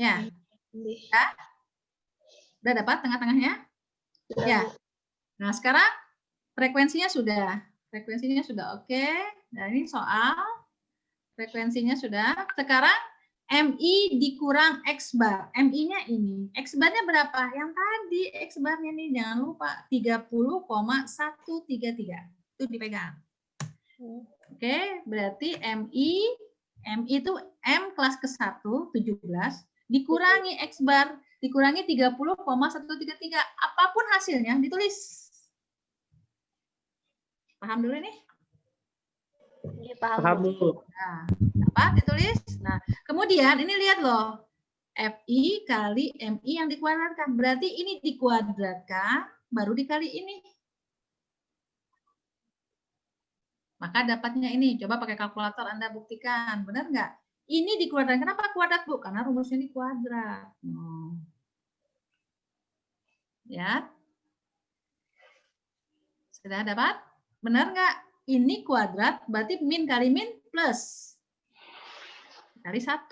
Ya. Ya. Udah dapat tengah-tengahnya? Ya. Nah, sekarang frekuensinya sudah. Frekuensinya sudah oke. Nah, ini soal. Frekuensinya sudah. Sekarang MI dikurang X bar. MI-nya ini. X bar-nya berapa? Yang tadi X bar-nya nih, jangan lupa. 30,133. Itu dipegang. Oke, berarti MI itu M kelas ke-1, 17, dikurangi X bar, dikurangi 30,133. Apapun hasilnya, ditulis. Paham dulu nih? Ya, paham, Paham, Bu. Bu. Nah, dapat ditulis. Nah, kemudian ini lihat loh. FI kali MI yang dikuadratkan. Berarti ini dikuadratkan, baru dikali ini. Maka dapatnya ini. Coba pakai kalkulator Anda buktikan. Benar nggak? Ini dikuadratkan. Kenapa kuadrat, Bu? Karena rumusnya ini kuadrat. Ya. Sudah dapat? Benar nggak? Ini kuadrat, berarti min kali min plus. Kali 1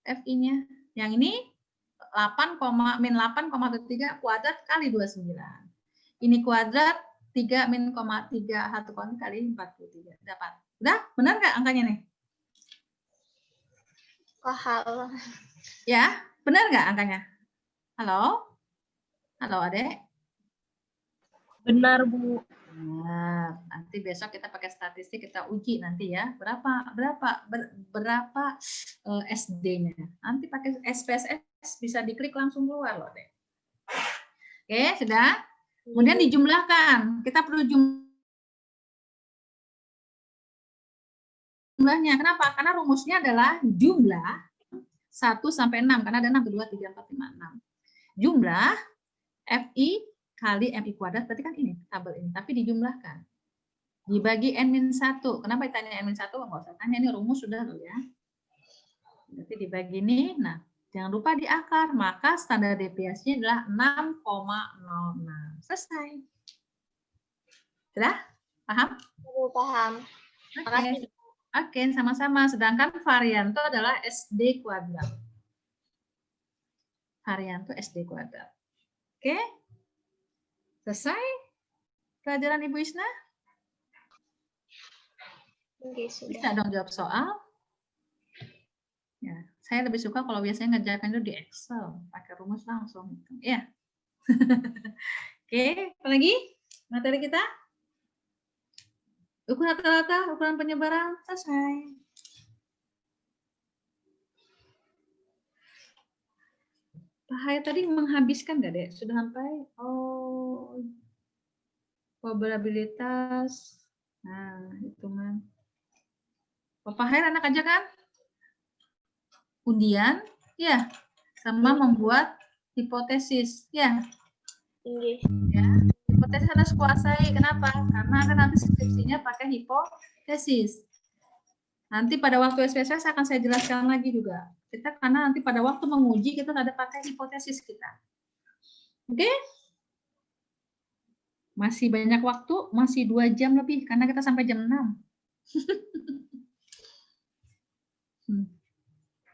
FI-nya. Yang ini 8, min 8,3 kuadrat kali 29. Ini kuadrat 3 min 1 kali 43. Dapat. Udah? Benar nggak angkanya nih? Halo. Ya, benar nggak angkanya? Halo? Halo, Adek? Benar, Bu. Nah, nanti besok kita pakai statistik, kita uji nanti ya. Berapa SD-nya. Nanti pakai SPSS bisa diklik langsung keluar loh, Dek. Oke, sudah? Kemudian dijumlahkan. Kita perlu jumlahnya. Kenapa? Karena rumusnya adalah jumlah 1 sampai 6. Karena ada 6, 2, 3, 4, 5, 6. Jumlah FI kali MI kuadrat, berarti kan ini, tabel ini. Tapi dijumlahkan. Dibagi N-1. Kenapa ditanya N-1? Nggak usah tanya, ini rumus sudah loh ya. Berarti dibagi ini, nah jangan lupa di akar, maka standar deviasinya adalah 6,06. Selesai. Sudah? Paham? Paham. Oke, sama-sama. Sedangkan varian itu adalah SD kuadrat. Varian itu SD kuadrat. Oke? Selesai? Pelajaran Ibu Isna? Bisa dong jawab soal. Ya, saya lebih suka kalau biasanya ngerjakan itu di Excel, pakai rumus langsung. Ya. Oke, apa lagi materi kita? Ukuran rata-rata, ukuran penyebaran, selesai. Pak Hayat tadi menghabiskan nggak, Dek? Sudah sampai? Oh, probabilitas. Nah, hitungan. Pak Hayat anak aja kan? Undian, ya, sama membuat hipotesis, ya. Ya, hipotesis harus kuasai. Kenapa? Karena kan nanti skripsinya pakai hipotesis. Nanti pada waktu SPSS akan saya jelaskan lagi juga. Kita karena nanti pada waktu menguji kita ada pakai hipotesis kita. Oke? Masih banyak waktu, masih 2 jam lebih karena kita sampai jam 6.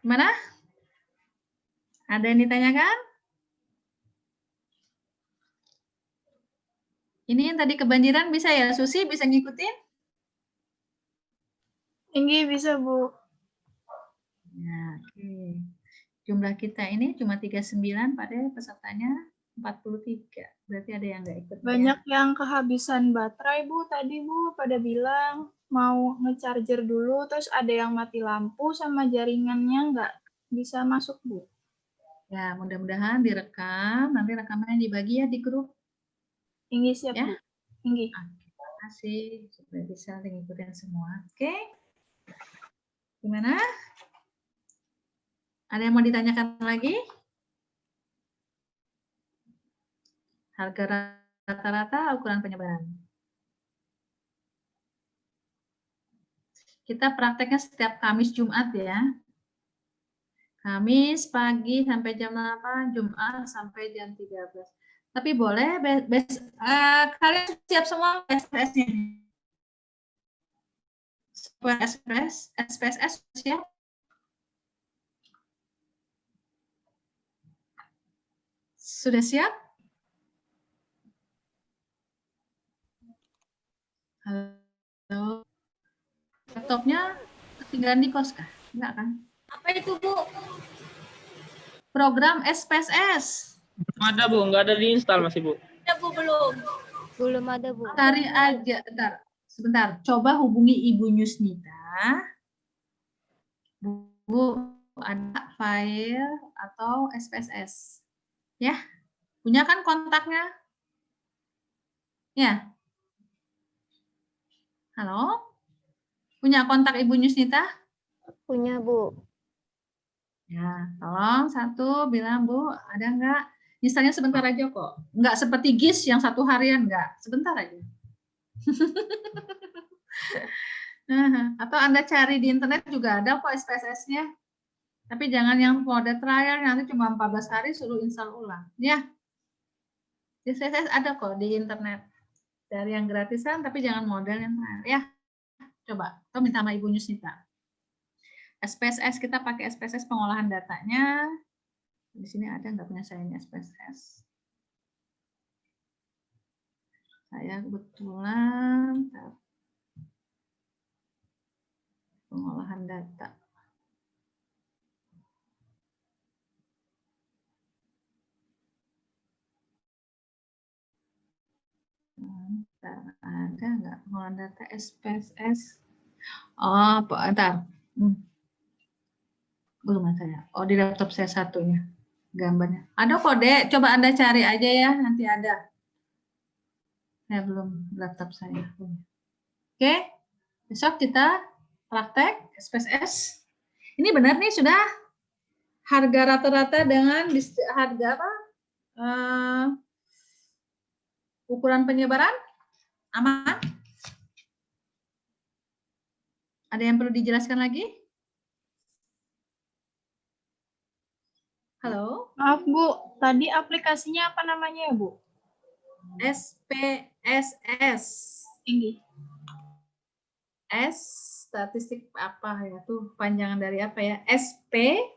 Gimana? Ada yang ditanyakan? Ini yang tadi kebanjiran bisa ya, Susi bisa ngikutin? Tinggi bisa, Bu. Ya, oke. Jumlah kita ini cuma 39, pada pesertanya 43. Berarti ada yang nggak ikut. Banyak yang kehabisan baterai, Bu. Tadi, Bu, pada bilang mau ngecharger dulu, terus ada yang mati lampu sama jaringannya nggak bisa masuk, Bu. Ya, mudah-mudahan direkam, nanti rekamannya dibagi ya di grup. Tinggi siap, Ya. Bu. Tinggi. Terima kasih, sudah bisa ngikutin semua. Oke. Gimana? Ada yang mau ditanyakan lagi? Harga rata-rata ukuran penyebaran. Kita prakteknya setiap Kamis Jumat ya. Kamis pagi sampai jam 8, Jumat sampai jam 13. Tapi boleh kalian siap semua SPSS-nya? SPSS siap? Sudah siap? Halo. Laptopnya ketinggalan di kos kah? Enggak kan? Apa itu, Bu? Program SPSS. Belum ada, Bu. Nggak ada diinstal masih, Bu. Ada, Bu, belum. Belum ada, Bu. Cari aja, sebentar. Coba hubungi Ibu Nyusnita. Bu, ada file atau SPSS. Ya, punya kan kontaknya? Ya. Halo? Punya kontak Ibu Nyusnita? Punya, Bu. Ya, tolong satu bilang, Bu, ada nggak? Misalnya sebentar aja kok. Nggak seperti GIS yang 1 harian, nggak. Sebentar aja. Atau Anda cari di internet juga ada kok SPSS-nya. Tapi jangan yang mode trial, nanti cuma 14 hari suruh install ulang. Ya, SPSS ada kok di internet. Dari yang gratisan, tapi jangan model yang trial. Ya, coba. Atau minta sama Ibu Nyusnita. SPSS, kita pakai SPSS pengolahan datanya. Di sini ada nggak punya saya ini SPSS? Saya kebetulan pengolahan data. Ada nggak pengolahan data SPSS? Oh, bentar. Belum ada ya. Oh, di laptop saya satunya gambarnya. Ada kok, Dek. Coba Anda cari aja ya, nanti ada. Saya belum laptop saya. Oke, besok kita praktek SPSS. Ini benar nih sudah harga rata-rata dengan harga apa? Ukuran penyebaran aman? Ada yang perlu dijelaskan lagi? Halo? Maaf Bu, tadi aplikasinya apa namanya ya Bu? SPSS. Tinggi. S statistik apa ya tuh panjangan dari apa ya? SPSS.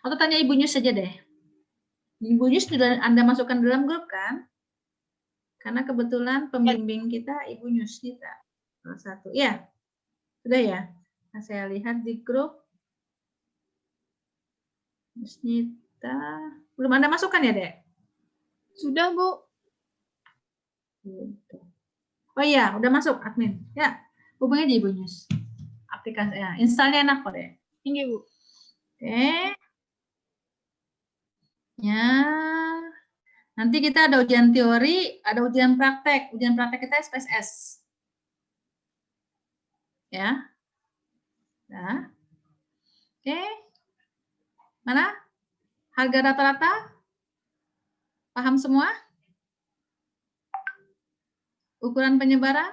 Atau tanya Ibu Nyus saja deh. Ibu Nyus sudah Anda masukkan dalam grup kan? Karena kebetulan pembimbing kita Ibu Nyus kita. Salah satu. Ya. Sudah ya? Nah, saya lihat di grup Nyusnita. Belum Anda masukkan ya, Dek? Sudah, Bu. Oh iya, udah masuk admin. Ya, hubungi aja Ibu Nyus. Aplikasinya, installnya enak kok, Dek. Tinggi, Bu. Oke. Ya. Nanti kita ada ujian teori, ada ujian praktek. Ujian praktek kita SPSS. Ya. Nah. Oke. Mana? Harga rata-rata? Paham semua? Ukuran penyebaran?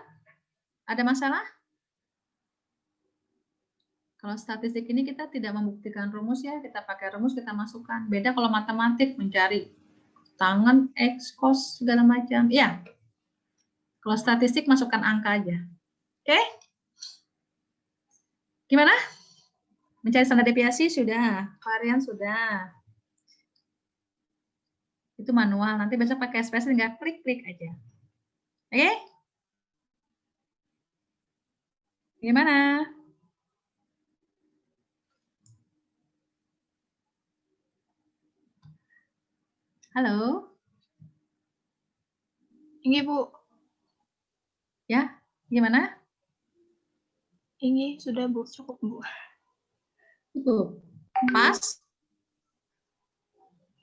Ada masalah? Kalau statistik ini kita tidak membuktikan rumus ya, kita pakai rumus, kita masukkan. Beda kalau matematik, mencari tangan, X, cos, segala macam. Ya. Kalau statistik, masukkan angka aja. Oke? Gimana? Mencari standar deviasi sudah, varian sudah. Itu manual, nanti besok pakai SPSS tinggal klik-klik aja. Oke? Gimana? Halo? Tinggi, Bu. Ya, gimana? Tinggi, sudah Bu, cukup Bu. Cukup. Pas?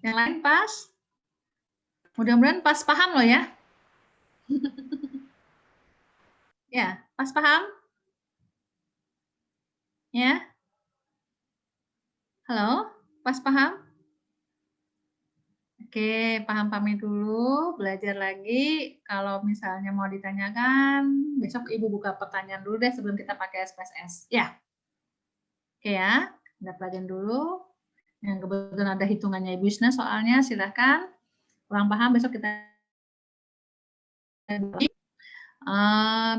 Yang lain pas? Mudah-mudahan pas paham loh ya. Ya, pas paham? Ya? Halo? Pas paham? Oke, paham-pahami dulu, belajar lagi. Kalau misalnya mau ditanyakan, besok Ibu buka pertanyaan dulu deh sebelum kita pakai SPSS. Ya. Oke ya, Anda pelajaran dulu. Yang kebetulan ada hitungannya Ibu Isna soalnya, silahkan. Kurang paham, besok kita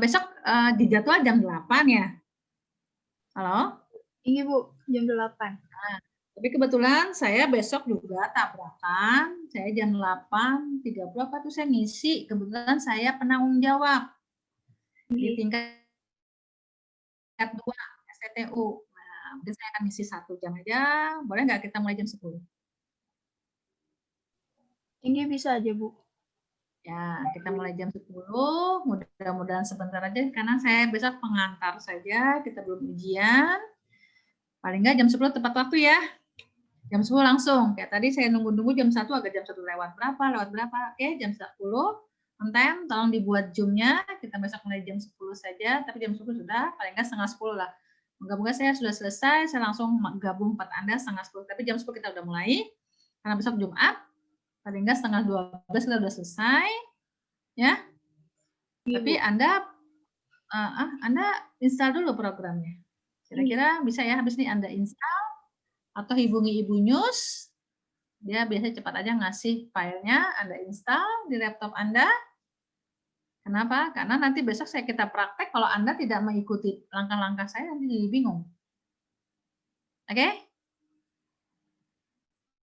besok di jadwal jam 8 ya. Halo? Tinggi Bu, jam 8. Nah, tapi kebetulan saya besok juga tabrakan. Saya jam 8.30 apa tuh saya ngisi. Kebetulan saya penanggung jawab di tingkat 2 STTU. Nah, mungkin saya akan ngisi 1 jam aja. Boleh nggak kita mulai jam 10? Tinggi bisa aja Bu. Ya, kita mulai jam 10. Mudah-mudahan sebentar aja karena saya besok pengantar saja. Kita belum ujian. Paling nggak jam 10 tepat waktu ya. Jam 10 langsung. Kayak tadi saya nunggu-nunggu jam 1 agak jam 1 lewat berapa. Oke, jam 10. On time, tolong dibuat Zoom-nya. Kita besok mulai jam 10 saja. Tapi jam 10 sudah, paling nggak setengah 10 lah. Moga-moga saya sudah selesai. Saya langsung gabung 4 Anda setengah 10. Tapi jam 10 kita udah mulai. Karena besok Jumat. Paling nggak setengah 12 kita udah selesai. Ya. Tapi Anda install dulu programnya. Kira-kira bisa ya, habis ini Anda install atau hubungi Ibu Nyus. Dia biasanya cepat aja ngasih filenya, Anda install di laptop Anda. Kenapa? Karena nanti besok kita praktek, kalau Anda tidak mengikuti langkah-langkah saya, nanti jadi bingung. Oke?